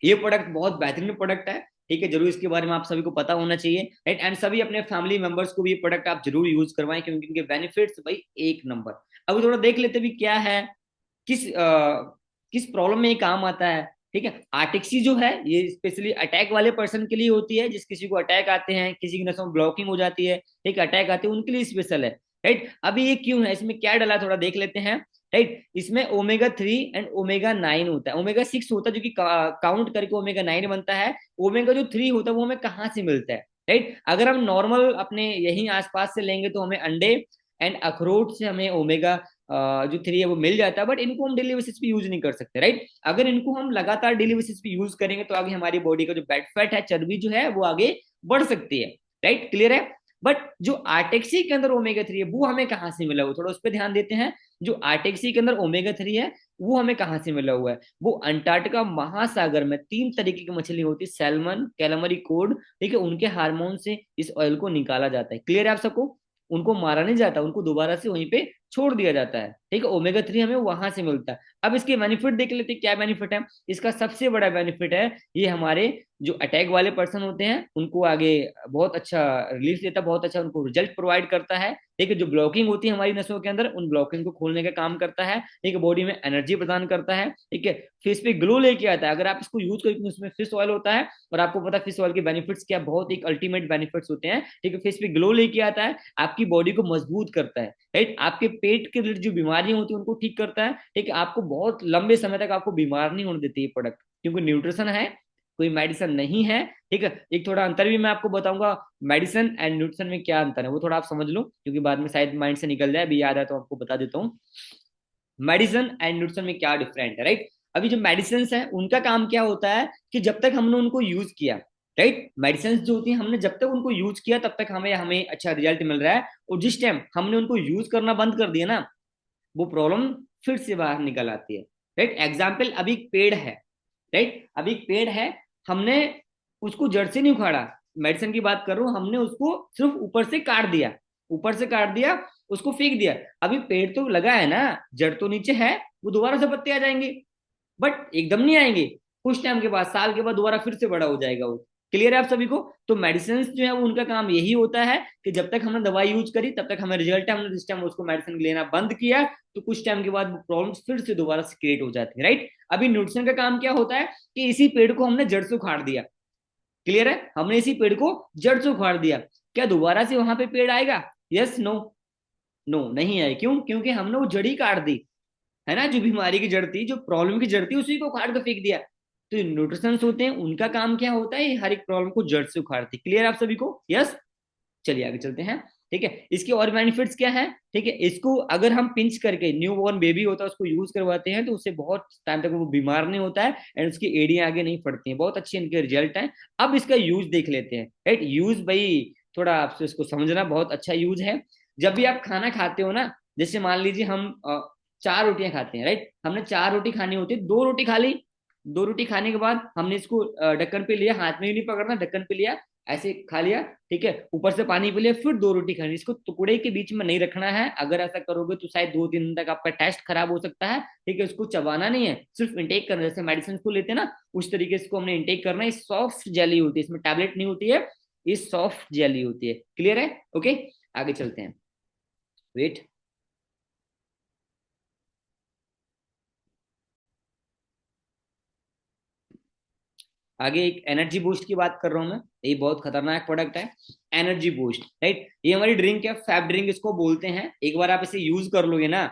ये प्रोडक्ट बहुत बेहतरीन प्रोडक्ट है, ठीक है, जरूर इसके बारे में आप सभी को पता होना चाहिए, राइट। एंड सभी अपने फैमिली मेंबर्स को भी ये प्रोडक्ट आप जरूर यूज करवाएं, क्योंकि इनके बेनिफिट्स भाई एक नंबर। अभी थोड़ा देख लेते भी क्या है, किस किस प्रॉब्लम में ये काम आता है, ठीक है। आर्टिक्सी जो है ये स्पेशली अटैक वाले पर्सन के लिए होती है, जिस किसी को अटैक आते हैं, किसी की नसों में ब्लॉकिंग हो जाती है, ठीक, अटैक आते हैं, उनके लिए स्पेशल है, राइट। अभी ये क्यों है, इसमें क्या डाला थोड़ा देख लेते हैं, राइट। इसमें ओमेगा 3 एंड ओमेगा 9 होता है, ओमेगा 6 होता है जो कि काउंट करके ओमेगा 9 बनता है, ओमेगा 3 होता है वो हमें कहाँ से मिलता है, राइट। अगर हम नॉर्मल अपने यहीं आसपास से लेंगे तो हमें अंडे एंड अखरोट से हमें ओमेगा जो 3 है वो मिल जाता है, बट इनको हम डेली बेसिस पे यूज नहीं कर सकते, राइट। अगर इनको हम लगातार डेली बेसिस पे यूज करेंगे तो आगे हमारी बॉडी का जो बैड फैट है, चर्बी जो है वो आगे बढ़ सकती है, राइट, क्लियर है। बट जो आर्टेक्सी के अंदर ओमेगा 3 है वो हमें कहाँ से मिला, वो थोड़ा उस पर ध्यान देते हैं। जो आर्टेक्सी के अंदर ओमेगा 3 है वो हमें कहाँ से मिला हुआ है, वो अंटार्कटिका महासागर में 3 तरीके की मछली होती है, सैल्मन, कैलामरी कोड, ठीक है, उनके हार्मोन से इस ऑयल को निकाला जाता है, क्लियर है आप सबको। उनको मारा नहीं जाता, उनको दोबारा से वहीं पे छोड़ दिया जाता है, ठीक है, ओमेगा 3 हमें वहां से मिलता है। अब इसके बेनिफिट देख लेते हैं, क्या बेनिफिट है। इसका सबसे बड़ा बेनिफिट है ये हमारे जो अटैक वाले पर्सन होते हैं उनको आगे बहुत अच्छा रिलीफ देता है, बहुत अच्छा उनको रिजल्ट प्रोवाइड करता है, ठीक है। जो ब्लॉकिंग होती है हमारी नसों के अंदर, उन ब्लॉकिंग को खोलने का काम करता है, ठीक है, बॉडी में एनर्जी प्रदान करता है, ठीक है, फेस पे ग्लो लेके आता है, अगर आप इसको यूज करें, उसमें फिश ऑयल होता है, और आपको पता है फिश ऑयल के बेनिफिट्स क्या, बहुत एक अल्टीमेट बेनिफिट्स होते हैं, ठीक है, फेस पे ग्लो लेके आता है, आपकी बॉडी को मजबूत करता है, राइट, आपके पेट के रिलेटेड जो बीमारियां होती है उनको ठीक करता है, ठीक है, आपको बहुत लंबे समय तक आपको बीमार नहीं होने देती ये प्रोडक्ट, क्योंकि न्यूट्रिशन है, कोई मेडिसिन नहीं है, ठीक है। एक थोड़ा अंतर भी मैं आपको बताऊंगा, मेडिसिन एंड न्यूट्रिशन में क्या अंतर है वो थोड़ा आप समझ लो, क्योंकि बाद में शायद माइंड से निकल जाए, अभी याद है तो आपको बता देता हूँ मेडिसिन एंड न्यूट्रिशन में क्या डिफरेंट है, राइट। अभी जो मेडिसिन है उनका काम क्या होता है कि जब तक हमने उनको यूज किया, राइट, मेडिसिन जो होती है हमने जब तक उनको यूज किया तब तक हमें हमें अच्छा रिजल्ट मिल रहा है, और जिस टाइम हमने उनको यूज करना बंद कर दिया ना, वो प्रॉब्लम फिर से बाहर निकल आती है, राइट। एग्जाम्पल, अभी एक पेड़ है, राइट, अभी एक पेड़ है, हमने उसको जड़ से नहीं उखाड़ा, मेडिसिन की बात कर रहा हूँ, हमने उसको सिर्फ ऊपर से काट दिया, ऊपर से काट दिया, उसको फेंक दिया, अभी पेड़ तो लगा है ना, जड़ तो नीचे है, वो दोबारा से पत्ते आ जाएंगे, बट एकदम नहीं आएंगे, कुछ टाइम के बाद, साल के बाद दोबारा फिर से बड़ा हो जाएगा वो, क्लियर है आप सभी को। तो मेडिसिन जो है वो उनका काम यही होता है कि जब तक हमने दवाई यूज करी तब तक हमें रिजल्ट है, हमने जिस टाइम उसको मेडिसिन लेना बंद किया तो कुछ टाइम के बाद प्रॉब्लम फिर से दोबारा से क्रिएट हो जाती है, राइट। अभी न्यूट्रिशन का काम क्या होता है कि इसी पेड़ को हमने जड़ से उखाड़ दिया, क्लियर है, हमने इसी पेड़ को जड़ से उखाड़ दिया, क्या दोबारा से वहां पे पेड़ आएगा, यस नो, नो नहीं आए, क्यों, क्योंकि हमने वो जड़ी काट दी, है ना, जो बीमारी की जड़ थी, जो प्रॉब्लम की जड़ थी, उसी को उखाड़ के फेंक दिया। तो न्यूट्रिशन होते हैं उनका काम क्या होता है, हर एक प्रॉब्लम को जड़ से उखाड़ती, क्लियर आप सभी को, यस। चलिए आगे चलते हैं, ठीक है। इसके और बेनिफिट्स क्या है, ठीक है, इसको अगर हम पिंच करके, न्यू बॉर्न बेबी होता है उसको यूज करवाते हैं तो उससे बहुत टाइम तक वो बीमार नहीं होता है, एंड उसकी एड़ियां आगे नहीं फटती हैं, बहुत अच्छे इनके रिजल्ट हैं। अब इसका यूज देख लेते हैं, राइट, यूज भाई थोड़ा आपसे इसको समझना, बहुत अच्छा यूज है। जब भी आप खाना खाते हो ना, जैसे मान लीजिए हम 4 रोटियां खाते हैं, राइट, हमने 4 रोटी खानी होती है, 2 रोटी खा ली, दो रोटी खाने के बाद हमने इसको ढक्कन पे लिया, हाथ में भी नहीं पकड़ना, ढक्कन पे लिया, ऐसे खा लिया, ठीक है, ऊपर से पानी पी लिया, फिर दो रोटी खानी, इसको टुकड़े के बीच में नहीं रखना है। अगर ऐसा करोगे तो शायद 2 दिन तक आपका टेस्ट खराब हो सकता है, ठीक है। उसको चबाना नहीं है, सिर्फ इंटेक करना है, जैसे मेडिसिन को लेते हैं ना, उस तरीके से इसको हमने इंटेक करना है। सॉफ्ट जेली होती है, इसमें टैबलेट नहीं होती है, ये सॉफ्ट जेली होती है। क्लियर है? ओके, आगे चलते हैं। वेट, आगे एक एनर्जी बूस्ट की बात कर रहा हूं मैं, ये बहुत खतरनाक प्रोडक्ट है। एनर्जी बूस्ट, राइट, ये हमारी ड्रिंक है, फैब ड्रिंक इसको बोलते हैं। एक बार आप इसे यूज कर लोगे ना,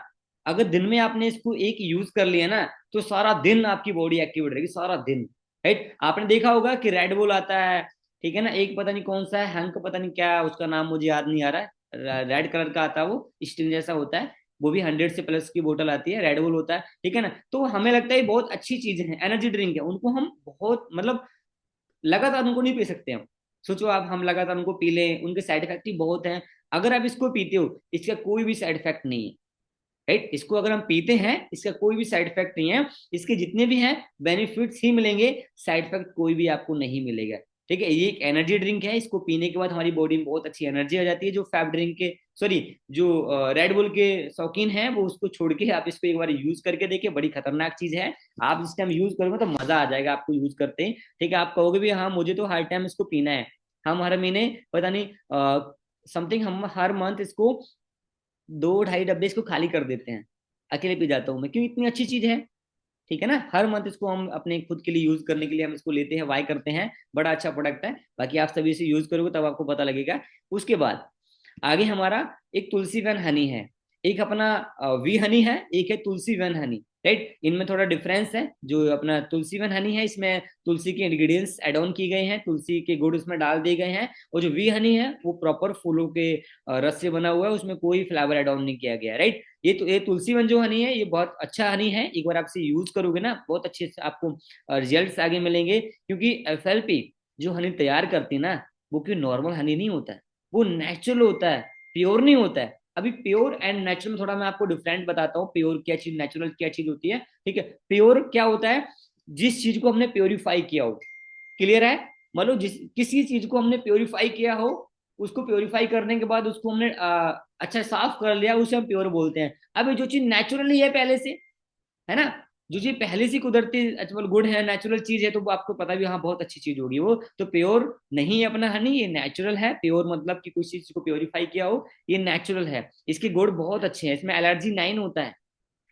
अगर दिन में आपने इसको एक यूज कर लिया ना, तो सारा दिन आपकी बॉडी एक्टिवेट रहेगी, सारा दिन। राइट, आपने देखा होगा कि रेड बुल आता है, ठीक है ना, एक पता नहीं कौन सा है, हंक पता नहीं क्या उसका नाम, मुझे याद नहीं आ रहा है, रेड कलर का आता है, वो स्टिंग जैसा होता है, वो भी 100 से प्लस की बोतल आती है, रेड बुल होता है, ठीक है ना। तो हमें लगता है ये बहुत अच्छी चीज है, एनर्जी ड्रिंक है, उनको हम बहुत मतलब लगातार उनको नहीं पी सकते हम। सोचो आप, हम लगातार उनको पी लें, उनके साइड इफेक्ट ही बहुत हैं। अगर आप इसको पीते हो, इसका कोई भी साइड इफेक्ट नहीं है, राइट, इसको अगर हम पीते हैं, इसका कोई भी साइड इफेक्ट नहीं है, इसके जितने भी हैं बेनिफिट्स ही मिलेंगे, साइड इफेक्ट कोई भी आपको नहीं मिलेगा, ठीक है। ये एक एनर्जी ड्रिंक है, इसको पीने के बाद हमारी बॉडी में बहुत अच्छी एनर्जी आ जाती है। जो फैब ड्रिंक के, सॉरी, जो रेड बुल के शौकीन हैं, वो उसको छोड़ के आप इसको एक बार यूज करके देखिए, बड़ी खतरनाक चीज है। आप इस टाइम यूज करोगे तो मजा आ जाएगा आपको यूज करते हैं, ठीक है। आप कहोगे भी हाँ मुझे तो हर टाइम इसको पीना है, हम हर महीने पता नहीं समथिंग, हम हर मंथ इसको 2-2.5 डब्बे इसको खाली कर देते हैं, अकेले पी जाता हूँ मैं, क्यों, इतनी अच्छी चीज है, ठीक है ना। हर मंथ इसको हम अपने खुद के लिए यूज करने के लिए हम इसको लेते हैं, बाय करते हैं, बड़ा अच्छा प्रोडक्ट है। बाकी आप सभी इसे यूज करोगे तब आपको पता लगेगा। उसके बाद आगे हमारा एक तुलसी वन हनी है, एक अपना वी हनी है, एक है तुलसी वन हनी, राइट। इनमें थोड़ा डिफरेंस है। जो अपना तुलसी वन हनी है, इसमें तुलसी के इंग्रेडिएंट्स एड ऑन किए गए हैं, तुलसी के गुड़ उसमें डाल दिए गए हैं। और जो वी हनी है वो प्रॉपर फूलों के रस से बना हुआ है, उसमें कोई फ्लेवर एड ऑन नहीं किया गया, राइट। ये तुलसी वन जो हनी है, ये बहुत अच्छा हनी है, एक बार आप इसे यूज करोगे ना, बहुत अच्छे से आपको रिजल्ट्स आगे मिलेंगे। क्योंकि एफएलपी जो हनी तैयार करती है ना, वो कोई नॉर्मल हनी नहीं होता है, वो नेचुरल होता है, प्योर नहीं होता है। अभी प्योर एंड नेचुरल में थोड़ा मैं आपको डिफरेंट बताता हूँ, प्योर क्या चीज, नेचुरल क्या चीज होती है, ठीक है। प्योर क्या होता है? जिस चीज को हमने प्योरीफाई किया हो। क्लियर है? मतलब जिस किसी चीज को हमने प्योरीफाई किया हो, उसको प्योरीफाई करने के बाद उसको हमने अच्छा साफ कर लिया, उसे हम प्योर बोलते हैं। अब जो चीज नेचुरली है पहले से, है ना, जो चीज पहले से कुदरती मतलब गुड है, नेचुरल चीज है, तो वो आपको पता भी हाँ बहुत अच्छी चीज होगी वो, तो प्योर नहीं है अपना हनी, ये नेचुरल है। प्योर मतलब कि कुछ चीज को प्योरीफाई किया हो, ये नेचुरल है। इसके गुण बहुत अच्छे हैं, इसमें एलर्जी 9 होता है।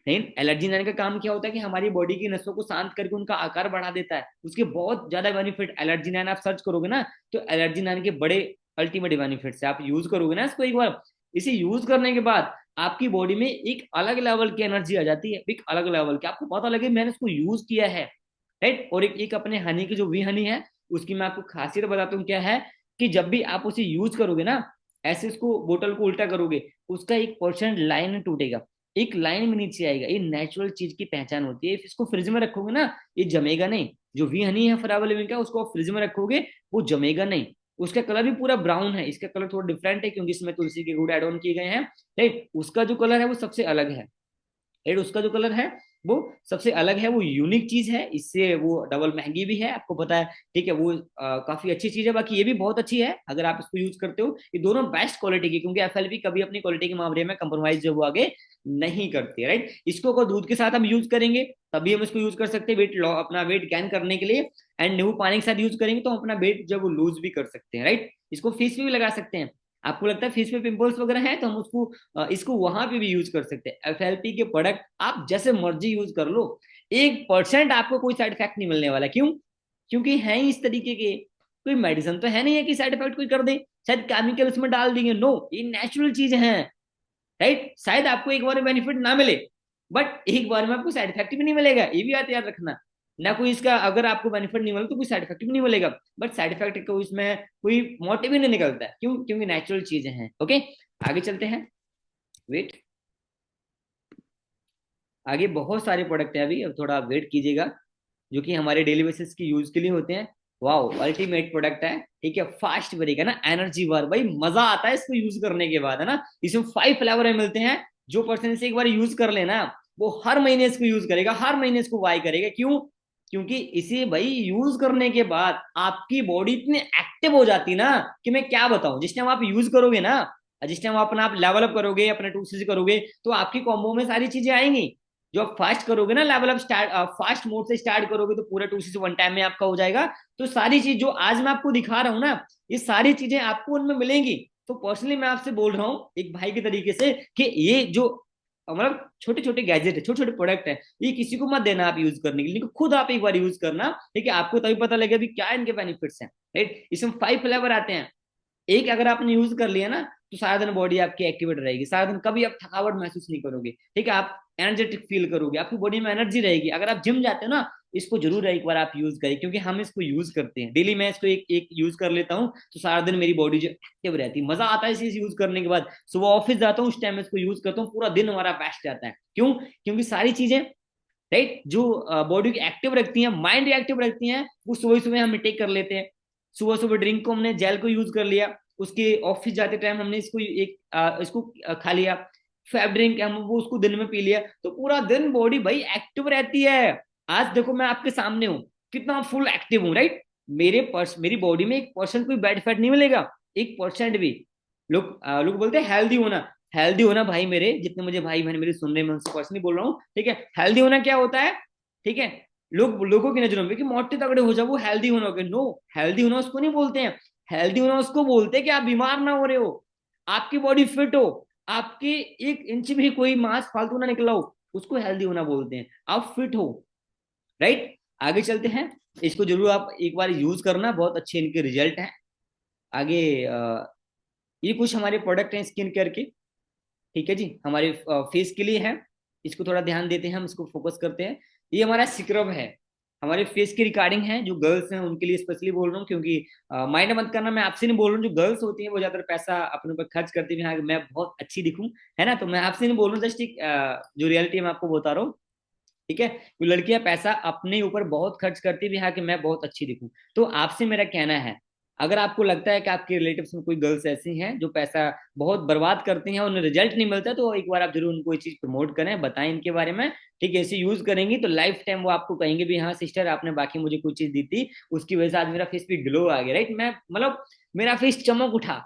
नहीं, एलर्जी 9 का काम क्या होता है कि हमारी बॉडी की नसों को शांत करके उनका आकार बढ़ा देता है, उसके बहुत ज्यादा बेनिफिट। एलर्जी 9 आप सर्च करोगे ना, तो एलर्जी 9 के बड़े अल्टीमेट बेनिफिट्स है। आप यूज करोगे ना इसको एक बार, इसे यूज करने के बाद आपकी बॉडी में एक अलग लेवल की एनर्जी आ जाती है, एक अलग लेवल की, आपको पता लगे मैंने इसको यूज किया है, राइट। और एक अपने हनी की जो वी हनी है, उसकी मैं आपको खासियत बताता हूँ क्या है, कि जब भी आप उसे यूज करोगे ना, ऐसे इसको बोतल को उल्टा करोगे, उसका 1% लाइन टूटेगा, एक लाइन में नीचे आएगा। ये नेचुरल चीज की पहचान होती है। इसको फ्रिज में रखोगे ना, ये जमेगा नहीं। जो वी हनी है फॉरएवर लिविंग का, उसको आप फ्रिज में रखोगे, वो जमेगा नहीं। उसका कलर भी पूरा ब्राउन है, इसका कलर थोड़ा डिफरेंट है क्योंकि इसमें तुलसी के गुड़ एड ऑन किए गए हैं, राइट। उसका जो कलर है वो सबसे अलग है, एड उसका जो कलर है वो सबसे अलग है, वो यूनिक चीज है, इससे वो डबल महंगी भी है, आपको पता है, ठीक है। वो काफी अच्छी चीज है। बाकी ये भी बहुत अच्छी है अगर आप इसको यूज करते हो। ये दोनों बेस्ट क्वालिटी की, क्योंकि एफएलपी कभी अपनी क्वालिटी के मामले में कंप्रोमाइज जो वो आगे नहीं करती है, राइट। इसको अगर दूध के साथ हम यूज करेंगे तभी हम इसको यूज कर सकते हैं, वेट अपना वेट गेन करने के लिए। एंड नींबू पानी के साथ यूज करेंगे तो हम अपना वेट जब वो लूज भी कर सकते हैं, राइट। इसको फेस पे भी लगा सकते हैं। आपको लगता है फेस पे पिंपल्स वगैरह हैं, तो हम उसको इसको वहां पे भी यूज कर सकते हैं। एफएलपी के प्रोडक्ट आप जैसे मर्जी यूज कर लो, 1% आपको कोई साइड इफेक्ट नहीं मिलने वाला। क्यों? क्योंकि है ही इस तरीके के, कोई मेडिसिन तो है नहीं है कि साइड इफेक्ट कोई कर दे, शायद केमिकल उसमें डाल देंगे, नो, ये नेचुरल चीज है, राइट। शायद आपको एक बार में बेनिफिट ना मिले, बट एक बार में आपको साइड इफेक्ट भी नहीं मिलेगा, ये भी बात याद रखना। ना कोई इसका, अगर आपको बेनिफिट नहीं मिला तो कोई साइड इफेक्ट भी नहीं मिलेगा, बट साइड इफेक्ट को इसमें कोई मोटिव ही नहीं निकलता है। क्यों? क्योंकि नेचुरल चीजें हैं। ओके, आगे चलते हैं। वेट, आगे बहुत सारे प्रोडक्ट है अभी, अब थोड़ा वेट कीजिएगा, जो कि हमारे डेली बेसिस की यूज के लिए होते हैं। वाओ, अल्टीमेट प्रोडक्ट है, ठीक है। फास्ट ब्रेक है ना, एनर्जी बार, भाई मजा आता है इसको यूज करने के बाद, है ना। इसमें 5 फ्लेवर मिलते हैं। जो पर्सन इसे एक बार यूज कर लेना, वो हर महीने इसको यूज करेगा, हर महीने इसको बाय करेगा। क्यों? क्योंकि इसे भाई यूज करने के बाद आपकी बॉडी इतनी एक्टिव हो जाती ना कि मैं क्या बताऊं। जिस टाइम आप यूज करोगे ना, जिस टाइम अपना आप लेवल अप करोगे, अपने 2cc करोगे, तो आपकी कॉम्बो में सारी चीजें आएंगी। जो आप फास्ट करोगे ना, level up start fast mode से स्टार्ट करोगे, तो पूरा 2cc वन टाइम में आपका हो जाएगा। तो सारी चीज जो आज मैं आपको दिखा रहा हूँ ना, ये सारी चीजें आपको उनमें मिलेंगी। तो पर्सनली मैं आपसे बोल रहा हूँ एक भाई के तरीके से कि ये जो मतलब छोटे छोटे गैजेट है, छोटे छोटे प्रोडक्ट है, ये किसी को मत देना आप यूज करने के लिए, लेकिन खुद आप एक बार यूज करना। ठीक है, आपको तभी पता लगेगा भी क्या इनके बेनिफिट्स हैं। राइट, इसमें 5 फ्लेवर आते हैं। एक अगर आपने यूज कर लिया ना, तो सारा दिन बॉडी आपकी एक्टिवेट रहेगी, सारा दिन कभी आप थकावट महसूस नहीं करोगे। ठीक है, आप एनर्जेटिक फील करोगे, आपकी बॉडी में एनर्जी रहेगी। अगर आप जिम जाते हो ना, इसको जरूर एक बार आप यूज करें, क्योंकि हम इसको यूज करते हैं डेली। मैं इसको एक एक यूज कर लेता हूँ, तो सारा दिन मेरी बॉडी जो एक्टिव रहती है, मजा आता है इसे यूज करने के बाद। सुबह ऑफिस जाता हूँ, उस टाइम इसको यूज करता हूँ, पूरा दिन हमारा बेस्ट जाता है। क्यों? क्योंकि सारी चीजें, राइट, जो बॉडी को एक्टिव रखती हैं, माइंड एक्टिव रखती हैं, वो सुबह सुबह हम टेक कर लेते हैं। सुबह सुबह ड्रिंक को हमने जेल को यूज कर लिया, उसके ऑफिस जाते टाइम हमने इसको इसको खा लिया। फैब ड्रिंक हम वो उसको दिन में पी लिया, तो पूरा दिन बॉडी भाई एक्टिव रहती है। आज देखो मैं आपके सामने हूँ, कितना फुल एक्टिव हूँ। राइट, मेरी बॉडी में 1% कोई बैड फैट नहीं मिलेगा, 1% भी। लोग बोलते हैं हेल्दी होना। हेल्दी होना भाई, मेरे जितने मुझे भाई बहन मेरे सुन रहे हैं, मैं उनसे पर्सनली बोल रहा हूँ। ठीक है, हेल्दी होना क्या होता है? ठीक है, लोगों की नजरों में कि मोटे तगड़े हो जाओ वो हेल्दी होना हो गया। नो, हेल्दी होना उसको नहीं बोलते हैं। हेल्दी होना उसको बोलते हैं कि आप बीमार ना हो रहे हो, आपकी बॉडी फिट हो, आपके 1 इंच भी कोई मांस फालतू ना निकला हो, उसको हेल्दी होना बोलते हैं। आप फिट हो। राइट, आगे चलते हैं। इसको जरूर आप एक बार यूज करना, बहुत अच्छे इनके रिजल्ट हैं। आगे ये कुछ हमारे प्रोडक्ट हैं स्किन केयर के। ठीक है जी, हमारे फेस के लिए है। इसको थोड़ा ध्यान देते हैं, हम इसको फोकस करते हैं। ये हमारा स्क्रब है, हमारे फेस की रिगार्डिंग है। जो गर्ल्स हैं उनके लिए स्पेशली बोल रहा हूँ, क्योंकि माइंड मत करना, मैं आपसे नहीं बोल रहा हूँ। जो गर्ल्स होती हैं वो ज्यादातर पैसा अपने ऊपर खर्च करती हैं, हाँ मैं बहुत अच्छी दिखूं, है ना। तो मैं आपसे नहीं बोल रहा हूँ, जस्ट एक जो रियलिटी मैं आपको बता रहा हूँ। ठीक है, तो लड़कियां पैसा अपने ऊपर बहुत खर्च करती भी है कि मैं बहुत अच्छी दिखूं। तो आपसे मेरा कहना है, अगर आपको लगता है कि आपके रिलेटिव्स में कोई गर्ल्स ऐसी हैं जो पैसा बहुत बर्बाद करती हैं, उन्हें रिजल्ट नहीं मिलता, तो एक बार आप जरूर उनको ये चीज प्रमोट करें, बताएं इनके बारे में। ठीक है, इसे यूज करेंगी तो लाइफ टाइम वो आपको कहेंगे भी हाँ सिस्टर, आपने बाकी मुझे कुछ चीज दी थी, उसकी वजह से आज मेरा फेस पे ग्लो आ गया। राइट, मैं मतलब मेरा फेस चमक उठा,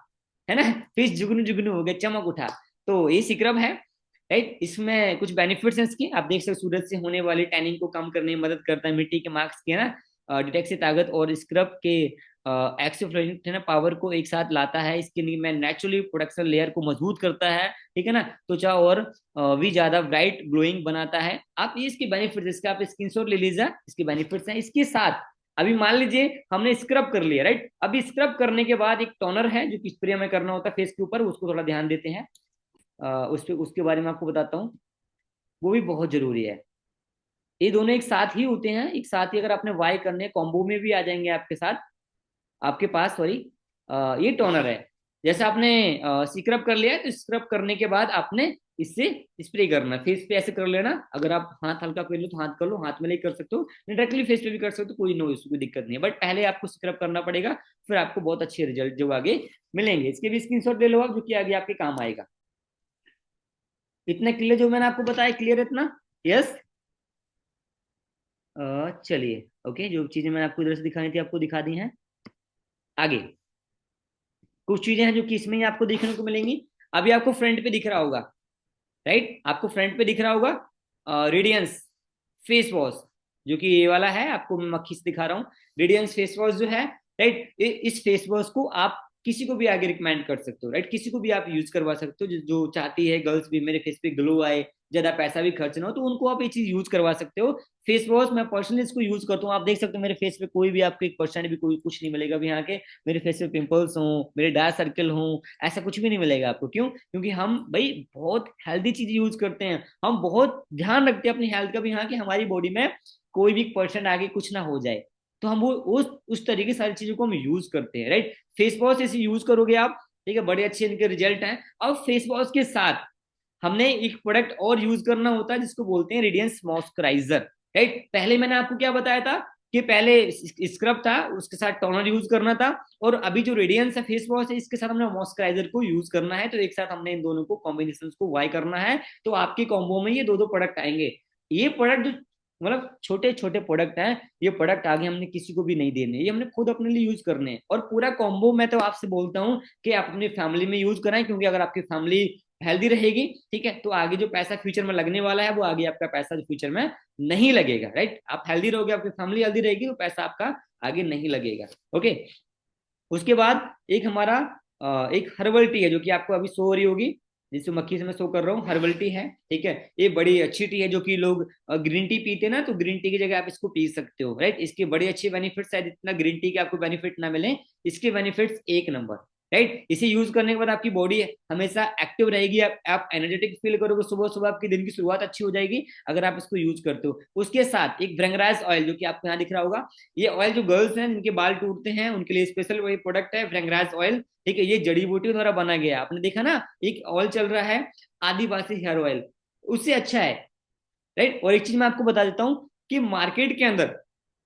है ना, फेस जुगनू जुगनू हो गया, चमक उठा। तो ये सिक्रब है। राइट, इसमें कुछ बेनिफिट्स हैं इसके, आप देख सकते सूरज से होने वाली टैनिंग को कम करने में मदद करता है, मिट्टी के मार्क्स के ना डिटेक्ट से ताकत, और स्क्रब के एक्सीफ्लोरेंट है ना पावर को एक साथ लाता है। स्किन में नेचुरली प्रोडक्शन लेयर को मजबूत करता है। ठीक है ना, त्वचा और भी ज्यादा ब्राइट ग्लोइंग बनाता है। आप ये इसके बेनिफिट्स, इसका आप स्क्रीनशॉट ले लीजिए, इसके बेनिफिट्स हैं। इसके साथ अभी मान लीजिए हमने स्क्रब कर लिया, राइट, अभी स्क्रब करने के बाद एक टोनर है जो कि स्प्रे में करना होता है फेस के ऊपर, उसको थोड़ा ध्यान देते हैं। उस पे उसके बारे में आपको बताता हूँ, वो भी बहुत जरूरी है। ये दोनों एक साथ ही होते हैं, एक साथ ही अगर आपने वाई करने कॉम्बो में भी आ जाएंगे आपके साथ, आपके पास। सॉरी, ये टोनर है। जैसे आपने स्क्रब कर लिया है, तो स्क्रब करने के बाद आपने इससे स्प्रे करना, फेस पे ऐसे कर लेना। अगर आप हाथ हल्का कर लो तो हाथ कर लो, हाथ में नहीं कर सकते हो, डायरेक्टली फेस पे भी कर सकते हो, कोई नो इशू, कोई दिक्कत नहीं है। बट पहले आपको स्क्रब करना पड़ेगा, फिर आपको बहुत अच्छे रिजल्ट जो आगे मिलेंगे। इसके भी स्क्रीनशॉट ले लो आप, जो कि आगे आपके काम आएगा। इतना क्लियर जो मैंने आपको बताया, क्लियर है इतना? यस। चलिए, ओके, जो चीजें मैंने आपको इधर से दिखानी थी आपको दिखा दी हैं। आगे कुछ चीजें हैं जो कि इसमें ही आपको देखने को मिलेंगी। अभी आपको फ्रंट पे दिख रहा होगा, राइट, आपको फ्रंट पे दिख रहा होगा रेडियंस फेस वॉश, जो कि ये वाला है, आपको मैं मक्खी से दिखा रहा हूँ। रेडियंस फेस वॉश जो है, राइट, इस फेस वॉश को आप किसी को भी आगे रिकमेंड कर सकते हो। राइट, किसी को भी आप यूज करवा सकते हो, जो चाहती है गर्ल्स भी मेरे फेस पे ग्लो आए, ज्यादा पैसा भी खर्च ना हो, तो उनको आप ये चीज यूज करवा सकते हो। फेस वॉश मैं पर्सनली इसको यूज करता हूँ। आप देख सकते हो मेरे फेस पे कोई भी आपको 1% भी कोई कुछ नहीं मिलेगा भी यहाँ के मेरे फेस पे पिंपल्स हो, मेरे डार्क सर्कल हो, ऐसा कुछ भी नहीं मिलेगा आपको। क्यों? क्योंकि हम भाई बहुत हेल्दी चीज यूज करते हैं, हम बहुत ध्यान रखते हैं अपनी हेल्थ का भी, यहाँ की हमारी बॉडी में कोई भी परसेंट आगे कुछ ना हो जाए। तो हम वो उस तरीके सारी चीजों को हम यूज करते हैं। राइट, फेस वॉश ऐसे यूज करोगे आप, ठीक है, बड़े अच्छे इनके रिजल्ट हैं। अब फेस वॉश के साथ हमने एक प्रोडक्ट और यूज करना होता है, जिसको बोलते हैं रेडियंस मॉइस्चराइजर। राइट, पहले मैंने आपको क्या बताया था कि पहले स्क्रब था, उसके साथ टोनर यूज करना था, और अभी जो रेडियंस है फेस वॉश है, इसके साथ हमने मॉइस्चराइजर को यूज करना है। तो एक साथ हमने इन दोनों को कॉम्बिनेशन को वाई करना है, तो आपके कॉम्बो में ये दो दो प्रोडक्ट आएंगे। ये प्रोडक्ट जो मतलब छोटे छोटे प्रोडक्ट हैं, ये प्रोडक्ट आगे हमने किसी को भी नहीं देने, ये हमने खुद अपने लिए यूज करने हैं। और पूरा कॉम्बो मैं तो आपसे बोलता हूँ कि आप अपनी फैमिली में यूज कराएं, क्योंकि अगर आपकी फैमिली हेल्दी रहेगी, ठीक है, तो आगे जो पैसा फ्यूचर में लगने वाला है वो आगे आपका पैसा जो फ्यूचर में नहीं लगेगा, राइट। आप हेल्दी रहोगे, आपकी फैमिली हेल्दी रहेगी, तो पैसा आपका आगे नहीं लगेगा। ओके। उसके बाद एक हमारा एक हर्बल टी है जो कि आपको अभी शो हो रही होगी, जिससे मक्खी से मैं शो कर रहा हूँ, हर्बल टी है, ठीक है। ये बड़ी अच्छी टी है, जो कि लोग ग्रीन टी पीते हैं ना, तो ग्रीन टी की जगह आप इसको पी सकते हो, राइट। इसके बड़े अच्छे बेनिफिट्स है, जितना ग्रीन टी के आपको बेनिफिट ना मिले, इसके बेनिफिट्स एक नंबर, राइट। इसे यूज करने के बाद आपकी बॉडी हमेशा एक्टिव रहेगी, आप एनर्जेटिक फील करोगे, सुबह सुबह आपकी दिन की शुरुआत अच्छी हो जाएगी अगर आप इसको यूज करते हो। उसके साथ एक ब्रंगराज ऑयल जो कि आपको यहाँ दिख रहा होगा, ये ऑयल जो गर्ल्स हैं जिनके बाल टूटते हैं उनके लिए स्पेशल वही प्रोडक्ट है ब्रंगराज ऑयल, ठीक है। ये जड़ी बूटियों द्वारा बना गया है। आपने देखा ना, एक ऑयल चल रहा है आदिवासी हेयर ऑयल, उससे अच्छा है, राइट। और एक चीज मैं आपको बता देता हूँ कि मार्केट के अंदर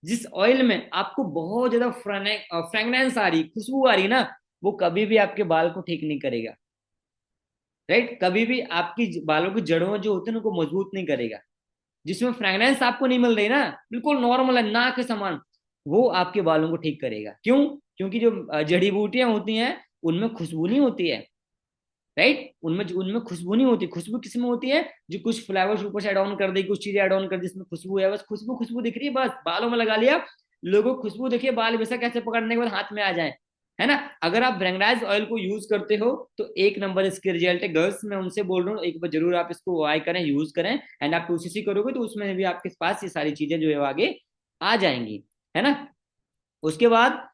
जिस ऑयल में आपको बहुत ज्यादा फ्रेगनेंस आ रही, खुशबू आ रही ना, वो कभी भी आपके बाल को ठीक नहीं करेगा, राइट। कभी भी आपकी बालों की जड़ों जो होते हैं उनको मजबूत नहीं करेगा। जिसमें फ्रेगनेंस आपको नहीं मिल रही ना, बिल्कुल नॉर्मल है ना के समान, वो आपके बालों को ठीक करेगा। क्यों? क्योंकि जो जड़ी बूटियां होती हैं उनमें खुशबू नहीं होती है, राइट। उनमें उनमें खुशबू नहीं होती। खुशबू किसमें होती है? जो कुछ फ्लावर्स ऊपर से ऐड ऑन कर दी, कुछ चीजें ऐड ऑन कर दी, जिसमें खुशबू है, बस खुशबू खुशबू दिख रही है, बस बालों में लगा लिया। लोगों को खुशबू देखिए, बाल वैसा कैसे पकड़ने के बाद हाथ में आ जाए, है ना। अगर आप ब्रंगराइज ऑयल को यूज करते हो तो एक नंबर इसके रिजल्ट है। गर्ल्स मैं उनसे बोल रहा हूँ, एक बार जरूर आप इसको ट्राई करें, यूज करें, एंड आप 2cc करोगे तो उसमें भी आपके पास ये सारी चीजें जो है वो आगे आ जाएंगी, है ना। उसके बाद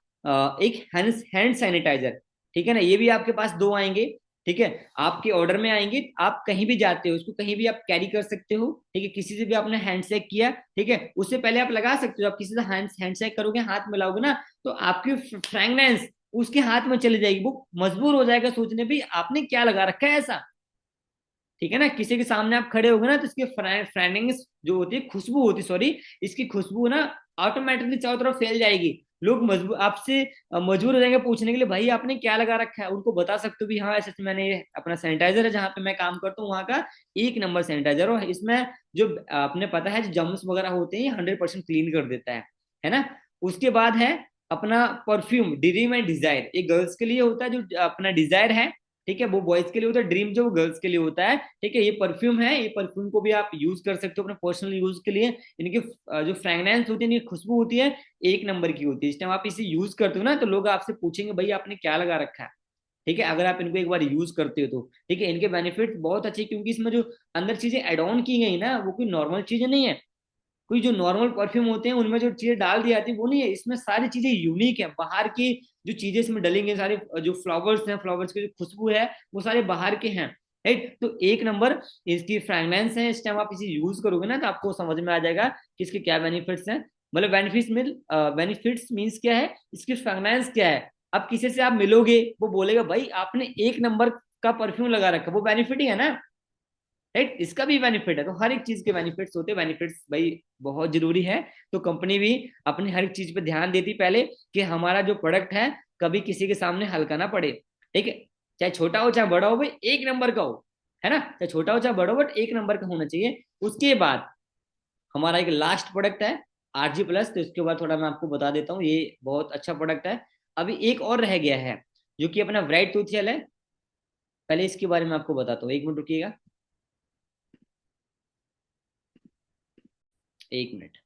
एक हैंड सैनिटाइजर, ठीक है ना, ये भी आपके पास दो आएंगे, ठीक है। आपके ऑर्डर में आएंगे, आप कहीं भी जाते हो इसको कहीं भी आप कैरी कर सकते हो, ठीक है। किसी से भी आपने हैंडशेक किया, ठीक है, उससे पहले आप लगा सकते हो। आप किसी से हैंडशेक करोगे, हाथ मिलाओगे ना, तो आपकी फ्रेगनेंस उसके हाथ में चली जाएगी, वो मजबूर हो जाएगा सोचने भी आपने क्या लगा रखा है ऐसा, ठीक है ना। किसी के सामने आप खड़े होगे ना, तो इसकी फ्रेगनेंस जो होती है, खुशबू होती, सॉरी, इसकी खुशबू ना ऑटोमेटिकली चारों तरफ फैल जाएगी। लोग मजबूर आपसे मजबूर हो जाएंगे पूछने के लिए, भाई आपने क्या लगा रखा है। उनको बता सकते हो भी हाँ ऐसे मैंने ये अपना सैनिटाइजर है, जहाँ पे मैं काम करता हूँ वहाँ का एक नंबर सैनिटाइजर, और इसमें जो आपने पता है जो जर्म्स वगैरह होते हैं 100% क्लीन कर देता है ना। उसके बाद है अपना परफ्यूम ड्रीम एंड डिजायर, ये गर्ल्स के लिए होता है, जो अपना डिजायर है, ठीक है, वो बॉयज के लिए होता है, ड्रीम जो गर्ल्स के लिए होता है, ठीक है। ये परफ्यूम है, ये परफ्यूम को भी आप यूज कर सकते हो अपने पर्सनल यूज के लिए। इनकी जो फ्रेगनेंस होती है, इनकी खुशबू होती है, एक नंबर की होती है। इस टाइम आप इसे यूज करते हो ना, तो लोग आपसे पूछेंगे भाई आपने क्या लगा रखा है, ठीक है। अगर आप इनको एक बार यूज करते हो तो, ठीक है, इनके बेनिफिट बहुत अच्छे, क्योंकि इसमें जो अंदर चीजें एड ऑन की गई ना, वो कोई नॉर्मल चीजें नहीं है। कोई जो नॉर्मल परफ्यूम होते हैं उनमें जो चीजें डाल दी जाती है वो नहीं है, इसमें सारी चीजें यूनिक है। बाहर की जो चीजें इसमें डलेंगे, सारे जो फ्लावर्स हैं, फ्लावर्स की जो खुशबू है, वो सारे बाहर के हैं, राइट। तो एक नंबर इसकी फ्रेगनेंस है। इस टाइम आप इसे यूज करोगे ना, तो आपको समझ में आ जाएगा कि इसके क्या बेनिफिट्स हैं। मतलब बेनिफिट्स मीन्स क्या है, इसकी फ्रेगनेंस क्या है। अब किसी से आप मिलोगे, वो बोलेगा भाई आपने एक नंबर का परफ्यूम लगा रखा, वो बेनिफिट ही है ना, राइट। इसका भी बेनिफिट है। तो हर एक चीज के बेनिफिट्स होते हैं, बेनिफिट्स भाई बहुत जरूरी है। तो कंपनी भी अपनी हर एक चीज पे ध्यान देती पहले कि हमारा जो प्रोडक्ट है कभी किसी के सामने हल्का ना पड़े, ठीक है। चाहे छोटा हो चाहे बड़ा हो, भाई एक नंबर का हो, है ना। चाहे छोटा हो चाहे बड़ा हो, बट एक नंबर का होना चाहिए। उसके बाद हमारा एक लास्ट प्रोडक्ट है RG+। तो इसके बाद थोड़ा मैं आपको बता देता हूँ, ये बहुत अच्छा प्रोडक्ट है। अभी एक और रह गया है जो कि अपना ब्राइट टूथ जेल है। पहले इसके बारे में आपको बताता हूँ, एक मिनट रुकिएगा, एक मिनट।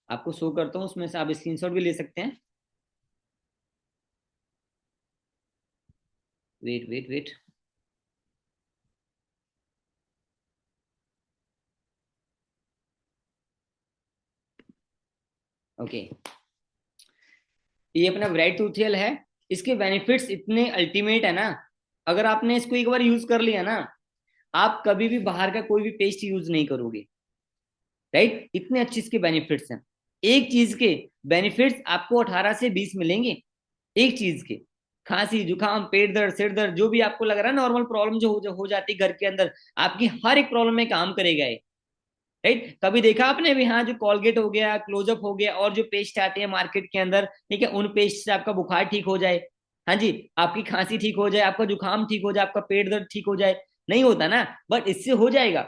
आपको शो करता हूँ, उसमें से आप स्क्रीनशॉट भी ले सकते हैं। Wait wait wait. ओके, ये अपना ब्राइट टूथियल है। इसके बेनिफिट्स इतने अल्टीमेट है ना, अगर आपने इसको एक बार यूज कर लिया ना, आप कभी भी बाहर का कोई भी पेस्ट यूज नहीं करोगे, राइट। इतने अच्छे इसके बेनिफिट्स हैं। एक चीज के बेनिफिट्स आपको 18 से 20 मिलेंगे, एक चीज के। खांसी जुकाम पेट दर्द सिर दर्द जो भी आपको लग रहा है नॉर्मल प्रॉब्लम जो हो जाती है घर के अंदर, आपकी हर एक प्रॉब्लम में काम करेगा ये, राइट। कभी देखा आपने भी, हाँ, जो कॉलगेट हो गया, क्लोजअप हो गया, और जो पेस्ट आते हैं मार्केट के अंदर, ठीक है, उन पेस्ट से आपका बुखार ठीक हो जाए, हाँ जी, आपकी खांसी ठीक हो जाए, आपका जुकाम ठीक हो जाए, आपका पेट दर्द ठीक हो जाए, नहीं होता ना, बट इससे हो जाएगा।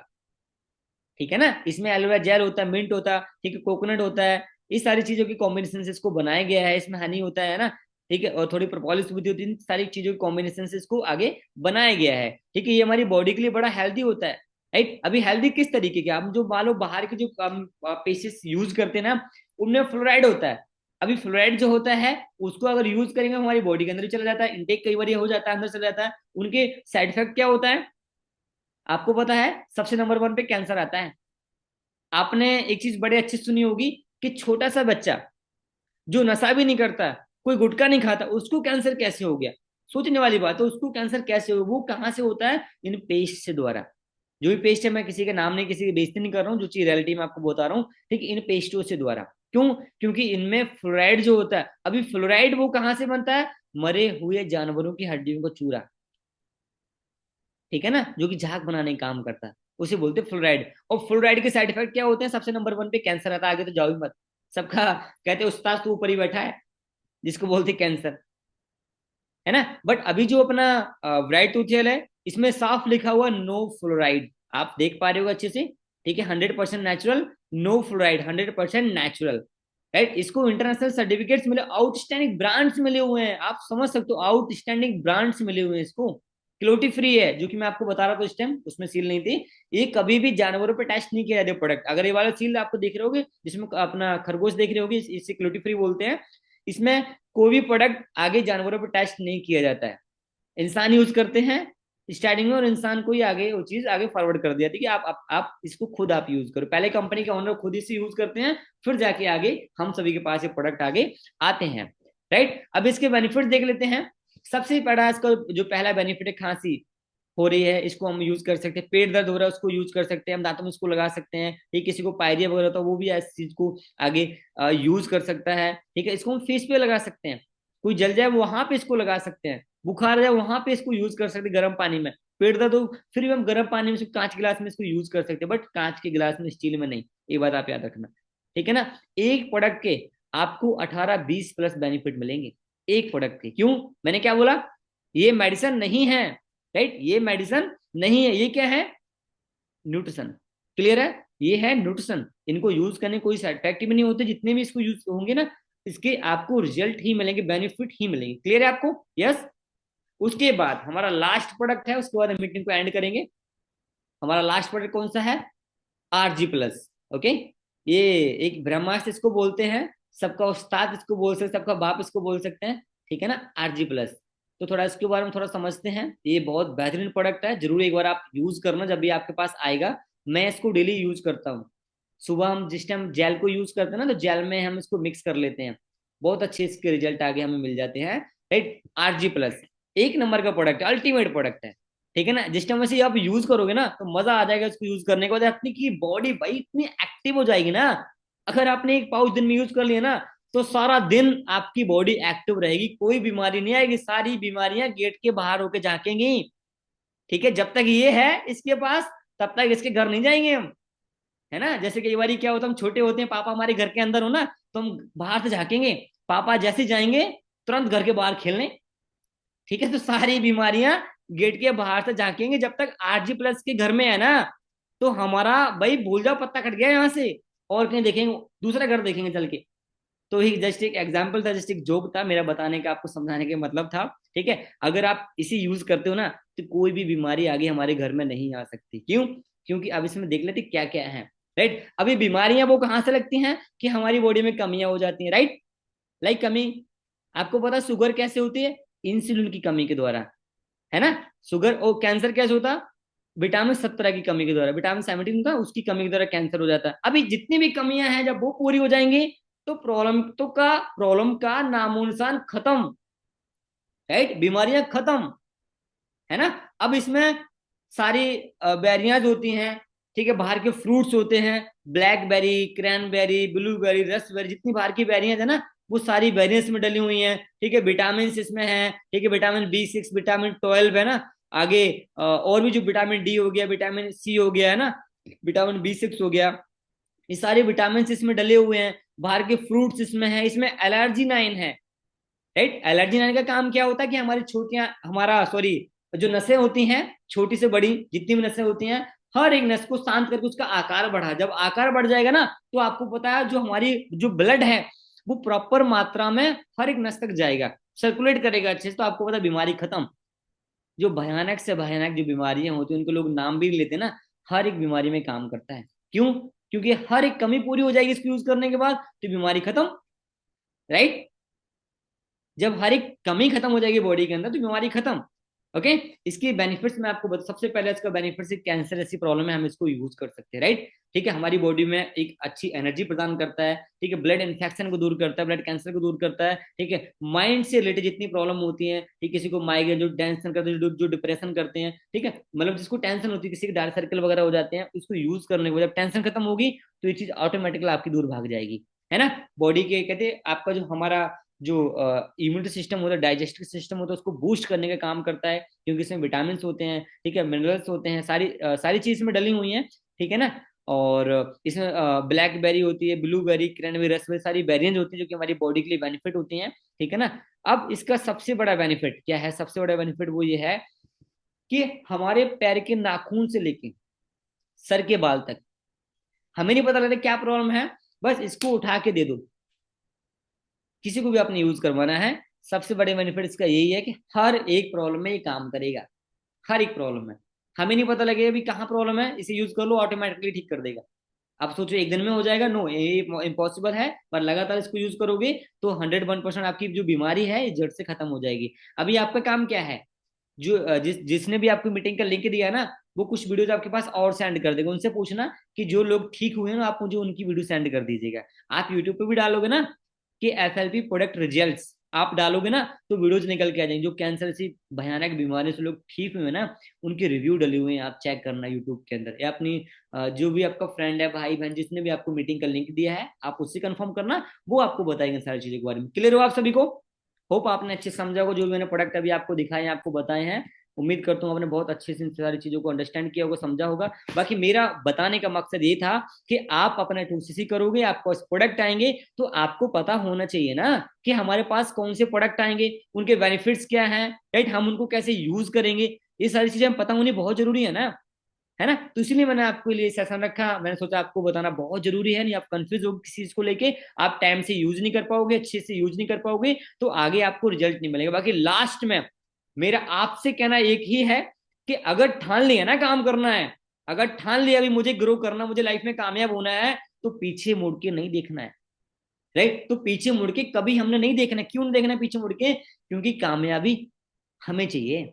ठीक है ना, इसमें एलोवेरा जेल होता है, मिंट होता है, ठीक है, कोकोनट होता है, इस सारी चीजों की कॉम्बिनेशन से इसको बनाया गया है। इसमें हनी होता है ना, ठीक है, और थोड़ी प्रोपोलिस भी होती है, इन सारी चीजों के कॉम्बिनेशन से इसको आगे बनाया गया है। ठीक है, ये हमारी बॉडी के लिए बड़ा हेल्दी होता है। राइट, अभी हेल्दी किस तरीके के, हम जो मान लो बाहर के जो पेस्टिस यूज करते हैं ना, उनमें फ्लोराइड होता है। अभी फ्लोराइड जो होता है उसको अगर यूज करेंगे हमारी बॉडी के अंदर ही चला जाता है, इनटेक कई बार ये हो जाता है, अंदर चला जाता है। उनके साइड इफेक्ट क्या होता है आपको पता है? सबसे नंबर वन पे कैंसर आता है। आपने एक चीज बड़े अच्छी सुनी होगी कि छोटा सा बच्चा जो नशा भी नहीं करता, कोई गुटखा नहीं खाता, उसको कैंसर कैसे हो गया? सोचने वाली बात है, उसको कैंसर कैसे हो, वो कहाँ से होता है? इन पेस्ट से द्वारा। जो भी पेस्ट है, मैं किसी का नाम नहीं, किसी की बेइज्जती नहीं कर रहा हूँ, जो चीज रियलिटी में आपको बता रहा हूँ, ठीक, इन पेस्टों से द्वारा। क्यों? क्योंकि इनमें फ्लोराइड जो होता है, अभी फ्लोराइड वो कहाँ से बनता है? मरे हुए जानवरों की हड्डियों का चूरा, ठीक है ना, जो कि झाग बनाने का काम करता है, उसे बोलते हैं फ्लोराइड। और फ्लोराइड के साइड इफेक्ट क्या होते हैं? सबसे नंबर वन पे कैंसर आता है, आगे तो जाओ ही मत। सबका कहते हैं उस्ताद तो ऊपर ही बैठा है, जिसको बोलते हैं कैंसर, है ना। बट अभी जो अपना ब्राइट टूथ है, इसमें साफ लिखा हुआ नो फ्लोराइड, आप देख पा रहे हो अच्छे से, ठीक है, 100% natural, no fluoride, 100% natural. Right, इसको इंटरनेशनल सर्टिफिकेट्स मिले, आउटस्टैंडिंग ब्रांड्स मिले हुए हैं, आप समझ सकते हो, आउटस्टैंडिंग ब्रांड्स मिले हुए हैं इसको। क्लोटी फ्री है, जो कि मैं आपको बता रहा था इस टाइम, उसमें सील नहीं थी। ये कभी भी जानवरों पे टेस्ट नहीं किया जाता प्रोडक्ट। अगर ये वाला सील आपको देख रहे होगे, जिसमें अपना खरगोश देख रहे होगे, इसे क्लोटी फ्री बोलते हैं। इसमें कोई भी प्रोडक्ट आगे जानवरों पर टेस्ट नहीं किया जाता है, इंसान यूज करते हैं स्टार्टिंग में, और इंसान को ही आगे वो चीज आगे फॉरवर्ड कर दिया थी कि आप इसको खुद आप यूज करो। पहले कंपनी के ओनर खुद इसे यूज करते हैं, फिर जाके आगे हम सभी के पास ये प्रोडक्ट आगे आते हैं। राइट, अब इसके बेनिफिट देख लेते हैं। सबसे बड़ा इसका जो पहला बेनिफिट है, खांसी हो रही है इसको हम यूज कर सकते हैं, पेट दर्द हो रहा है उसको यूज कर सकते हैं, हम दांतों में इसको लगा सकते हैं, ठीक, किसी को पायरिया वगैरह होता है वो भी इस चीज को आगे यूज कर सकता है। ठीक है, इसको हम फेस पे लगा सकते हैं, कोई जल जाए वहां पे इसको लगा सकते हैं, बुखार जाए वहां पे इसको यूज कर सकते हैं गर्म पानी में, पेट दर्द हो फिर भी हम गर्म पानी में, कांच गिलास में इसको यूज कर सकते हैं, बट कांच के गिलास में, स्टील में नहीं। ये बात आप याद रखना, ठीक है ना। एक प्रोडक्ट के आपको 18-20 प्लस बेनिफिट मिलेंगे, एक प्रोडक्ट के। क्यों? मैंने क्या बोला? ये मेडिसिन नहीं है। राइट, ये मेडिसिन नहीं है, ये क्या है? न्यूट्रिशन। क्लियर है? ये है न्यूट्रिशन, इनको यूज करने कोई साइड इफेक्ट भी नहीं होते, जितने भी इसको यूज होंगे ना, इसके आपको रिजल्ट ही मिलेंगे, बेनिफिट ही मिलेंगे। क्लियर है आपको? यस। उसके बाद हमारा लास्ट प्रोडक्ट है, उसके बाद हम मीटिंग को एंड करेंगे। हमारा लास्ट प्रोडक्ट कौन सा है? RG+। ओके, ये एक ब्रह्मास्त्र इसको बोलते हैं, सबका उस्ताद इसको बोल सकते, सबका बाप इसको बोल सकते हैं, ठीक है ना, RG+। तो थोड़ा इसके बारे में थोड़ा समझते हैं। ये बहुत बेहतरीन प्रोडक्ट है, जरूर एक बार आप यूज करना जब भी आपके पास आएगा। मैं इसको डेली यूज करता हूँ। सुबह हम जिस टाइम जेल को यूज करते हैं ना, तो जेल में हम इसको मिक्स कर लेते हैं, बहुत अच्छे इसके रिजल्ट आगे हमें मिल जाते हैं। राइट, RG+, एक नंबर का प्रोडक्ट है, अल्टीमेट प्रोडक्ट है, ठीक है ना। जिस टाइम वैसे आप यूज करोगे ना, तो मजा आ जाएगा इसको यूज करने के बाद, अपनी की बॉडी भाई इतनी एक्टिव हो जाएगी ना। अगर आपने एक पाउच दिन में यूज कर लिया ना, तो सारा दिन आपकी बॉडी एक्टिव रहेगी, कोई बीमारी नहीं आएगी, सारी बीमारियां गेट के बाहर होके झांकेंगी। ठीक है, जब तक ये है इसके पास, तब तक इसके घर नहीं जाएंगे हम, है ना। जैसे कई बार क्या होता है, हम छोटे होते हैं, पापा हमारे घर के अंदर हो ना, तो हम बाहर से झांकेंगे, पापा जैसे जाएंगे तुरंत घर के बाहर खेलने। ठीक है, तो सारी बीमारियां गेट के बाहर से झांकेंगे, जब तक RG+ के घर में है ना, तो हमारा भाई भूल जाओ, पत्ता कट गया यहाँ से, और कहीं देखेंगे, दूसरा घर देखेंगे चल के। तो ही जस्ट एक एग्जाम्पल था, जस्ट एक जोक था मेरा बताने का, आपको समझाने का मतलब था। ठीक है, अगर आप इसी यूज करते हो ना, तो कोई भी बीमारी आगे हमारे घर में नहीं आ सकती। क्यों? क्योंकि अब इसमें देख लेते क्या क्या है। राइट, अभी बीमारियां वो कहाँ से लगती हैं कि हमारी बॉडी में कमियां हो जाती हैं। राइट, लाइक कमी, आपको पता शुगर कैसे होती है? इंसुलिन की कमी के द्वारा, है ना। शुगर और कैंसर कैसे होता? विटामिन 17 की कमी के द्वारा, विटामिन 17 का उसकी कमी के द्वारा कैंसर हो जाता है। अभी जितनी भी कमियां हैं, जब वो पूरी हो जाएंगी, तो प्रॉब्लम का नामो निशान खत्म। राइट, बीमारियां खत्म, है ना। अब इसमें सारी बेरियाज होती हैं, ठीक है, बाहर के फ्रूट्स होते हैं, ब्लैकबेरी, क्रैनबेरी, ब्लूबेरी, रसबेरी, जितनी बाहर की बेरियाज है ना, वो सारी बेरियस में डली हुई हैं। ठीक है, विटामिन इसमें है, ठीक है, विटामिन B6, विटामिन 12 है ना, आगे और भी जो विटामिन D हो गया, विटामिन C हो गया, है ना, विटामिन B6 हो गया, ये सारे विटामिन इसमें डले हुए हैं। बाहर के फ्रूट्स इसमें है, इसमें एलर्जी 9 है। राइट, एलर्जी 9 का काम क्या होता है कि हमारी छोटियां, हमारा सॉरी, जो नसें होती हैं, छोटी से बड़ी जितनी भी नसें होती हैं, हर एक नस को शांत करके उसका आकार बढ़ा। जब आकार बढ़ जाएगा ना, तो आपको पता है जो हमारी जो ब्लड है वो प्रॉपर मात्रा में हर एक नस तक जाएगा, सर्कुलेट करेगा अच्छे से, तो आपको पता है बीमारी खत्म। जो भयानक से भयानक जो बीमारियां होती हैं उनको लोग नाम भी लेते हैं ना, हर एक बीमारी में काम करता है। क्यों? क्योंकि हर एक कमी पूरी हो जाएगी इसको यूज करने के बाद, तो बीमारी खत्म। राइट? जब हर एक कमी खत्म हो जाएगी बॉडी के अंदर तो बीमारी खत्म। ओके। इसकी बेनिफिट्स मैं आपको बता, सबसे पहले इसका बेनिफिट है कैंसर ऐसी प्रॉब्लम है हम इसको यूज कर सकते हैं। राइट? ठीक है, हमारी बॉडी में एक अच्छी एनर्जी प्रदान करता है। ठीक है, ब्लड इन्फेक्शन को दूर करता है, ब्लड कैंसर को दूर करता है। ठीक है, माइंड से रिलेटेड जितनी प्रॉब्लम होती है, ठीक, किसी को माइग्रेन, जो टेंशन करते हैं, जो डिप्रेशन करते हैं, ठीक है, मतलब जिसको टेंशन होती है, किसी के डार्क सर्कल वगैरह हो जाते हैं, उसको यूज करने के बाद जब टेंशन खत्म होगी तो ये चीज ऑटोमेटिकली आपकी दूर भाग जाएगी। है ना? बॉडी के कहते हैं आपका जो हमारा जो इम्यूनिटी सिस्टम होता है, डाइजेस्टिव सिस्टम होता है, उसको बूस्ट करने का काम करता है, क्योंकि इसमें विटामिन होते हैं, ठीक है, मिनरल्स होते हैं, सारी चीज इसमें डली हुई हैं। ठीक है ना? और इसमें ब्लैकबेरी होती है, ब्लूबेरी, क्रैनबेरी, रसबेरी, सारी बेरियंस होती है जो कि हमारी बॉडी के लिए बेनिफिट होती हैं। ठीक है ना? अब इसका सबसे बड़ा बेनिफिट क्या है? सबसे बड़ा बेनिफिट वो ये है कि हमारे पैर के नाखून से लेके सर के बाल तक हमें नहीं पता लगता क्या प्रॉब्लम है, बस इसको उठा के दे दो, किसी को भी आपने यूज करवाना है। सबसे बड़े बेनिफिट इसका यही है कि हर एक प्रॉब्लम में ये काम करेगा, हर एक प्रॉब्लम में। हमें नहीं पता लगेगा भी कहाँ प्रॉब्लम है, इसे यूज कर लो ऑटोमेटिकली ठीक कर देगा। आप सोचो एक दिन में हो जाएगा? नो, ये इम्पॉसिबल है, पर लगातार इसको यूज करोगे तो 101% आपकी जो बीमारी है ये जड़ से खत्म हो जाएगी। अभी आपका काम क्या है, जो जिसने भी आपको मीटिंग का लिंक दिया ना, वो कुछ वीडियोज आपके पास और सेंड कर देगा। उनसे पूछना कि जो लोग ठीक हुए हैं ना, आप मुझे उनकी वीडियो सेंड कर दीजिएगा। आप यूट्यूब पे भी डालोगे ना कि एफएलपी प्रोडक्ट रिजल्ट्स, आप डालोगे ना तो वीडियोज निकल के आ जाएंगे। जो कैंसर से भयानक बीमारी से लोग ठीक हुए हैं ना, उनके रिव्यू डले हुए हैं, आप चेक करना यूट्यूब के अंदर, या अपनी जो भी आपका फ्रेंड है, भाई बहन, जिसने भी आपको मीटिंग का लिंक दिया है, आप उससे कंफर्म करना, वो आपको बताएंगे सारी चीजों के बारे में। क्लियर हो आप सभी को? होप आपने अच्छे से समझा होगा, जो भी मैंने प्रोडक्ट अभी आपको दिखाए हैं, आपको बताए हैं। उम्मीद करता हूँ आपने बहुत अच्छे से इन सारी चीजों को अंडरस्टैंड किया होगा, समझा होगा। बाकी मेरा बताने का मकसद ये था कि आप अपना 2cc करोगे, आपको प्रोडक्ट आएंगे, तो आपको पता होना चाहिए ना कि हमारे पास कौन से प्रोडक्ट आएंगे, उनके बेनिफिट्स क्या हैं, राइट, हम उनको कैसे यूज करेंगे। ये सारी चीजें हमें पता होनी बहुत जरूरी है ना, है ना? तो इसीलिए मैंने आपके लिए सेशन रखा। मैंने सोचा आपको बताना बहुत जरूरी है, नहीं आप कंफ्यूज हो किसी चीज को लेके, आप टाइम से यूज नहीं कर पाओगे, अच्छे से यूज नहीं कर पाओगे, तो आगे आपको रिजल्ट नहीं मिलेगा। बाकी लास्ट में मेरा आपसे कहना एक ही है कि अगर ठान लिया ना काम करना है, अगर ठान लिया अभी मुझे ग्रो करना, मुझे लाइफ में कामयाब होना है, तो पीछे मुड़ के नहीं देखना है। राइट? तो पीछे मुड़ के कभी हमने नहीं देखना। क्यों नहीं देखना पीछे मुड़ के? क्योंकि कामयाबी हमें चाहिए,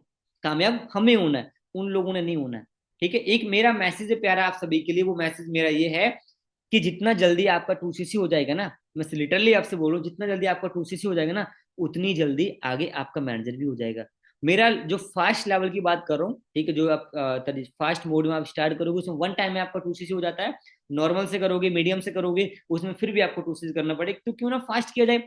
कामयाब हमें होना है, उन लोगों ने नहीं होना है। ठीक है? एक मेरा मैसेज है प्यारा आप सभी के लिए, वो मैसेज मेरा ये है कि जितना जल्दी आपका 2cc हो जाएगा ना, मैं लिटरली आपसे बोलूं, जितना जल्दी आपका 2cc हो जाएगा ना, उतनी जल्दी आगे आपका मैनेजर भी हो जाएगा। मेरा जो फास्ट लेवल की बात कर रहा हूँ, ठीक है, जो आप फास्ट मोड में आप स्टार्ट करोगे उसमें वन टाइम में आपका 2cc हो जाता है। नॉर्मल से करोगे, मीडियम से करोगे, उसमें फिर भी आपको 2cc करना पड़ेगा। तो क्यों ना फास्ट किया जाए।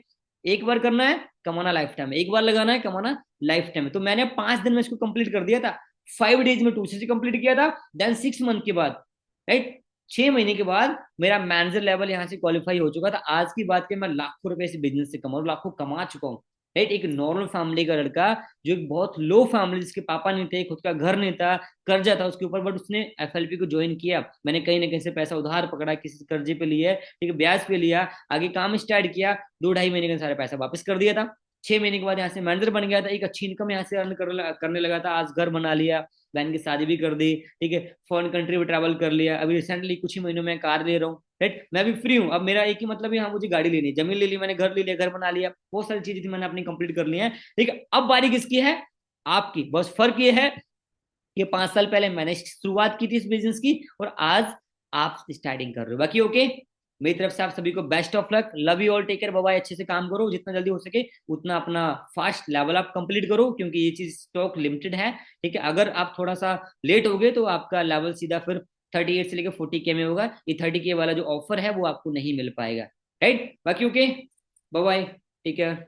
एक बार करना है, कमाना लाइफ टाइम, एक बार लगाना है, कमाना लाइफ टाइम। तो मैंने 5 दिन में इसको कंप्लीट कर दिया था, 5 डेज में 2cc कंप्लीट किया था। देन 6 मंथ के बाद, राइट, 6 महीने के बाद मेरा मैनेजर लेवल यहाँ से क्वालिफाई हो चुका था। आज की बात की मैं लाखों रुपए से बिजनेस से कमा, लाखों कमा चुका हूँ। राइट? एक नॉर्मल फैमिली का लड़का, जो एक बहुत लो फैमिली, जिसके पापा नहीं थे, खुद का घर नहीं था, कर्जा था उसके ऊपर, बट उसने एफएलपी को ज्वाइन किया। मैंने कहीं ना कहीं से पैसा उधार पकड़ा, किसी से कर्जे पे लिया, ठीक है, ब्याज पे लिया, आगे काम स्टार्ट किया, 2 ढाई महीने का सारा पैसा वापस कर दिया था। 6 महीने के बाद यहाँ से मैनेजर बन गया था, एक अच्छी इनकम यहाँ से अर्न करने लगा था। आज घर बना लिया, बहन की शादी भी कर दी, ठीक है, फॉरेन कंट्री भी ट्रैवल कर लिया, अभी रिसेंटली कुछ ही महीनों में कार ले रहा हूँ। राइट? मैं भी फ्री हूँ। अब मेरा एक ही मतलब है, हाँ मुझे गाड़ी लेनी है, जमीन ले ली मैंने, घर ले लिया, घर बना लिया, बहुत सारी चीजें थी मैंने अपनी कंप्लीट कर ली है। ठीक है, अब बारी किसकी है? आपकी। बस फर्क ये है कि 5 साल पहले मैंने शुरुआत की थी इस बिजनेस की, और आज आप स्टार्टिंग कर रहे हो। बाकी ओके, मेरी तरफ से आप सभी को best of luck, love you all, take care, bye bye. अच्छे से काम करो, जितना जल्दी हो सके उतना अपना फास्ट लेवल आप कंप्लीट करो, क्योंकि ये चीज स्टॉक लिमिटेड है। ठीक है? अगर आप थोड़ा सा लेट हो गए तो आपका लेवल सीधा फिर 38 से लेकर 40K में होगा। ये 30K वाला जो ऑफर है वो आपको नहीं मिल पाएगा। राइट? बाकी okay, bye bye, take care.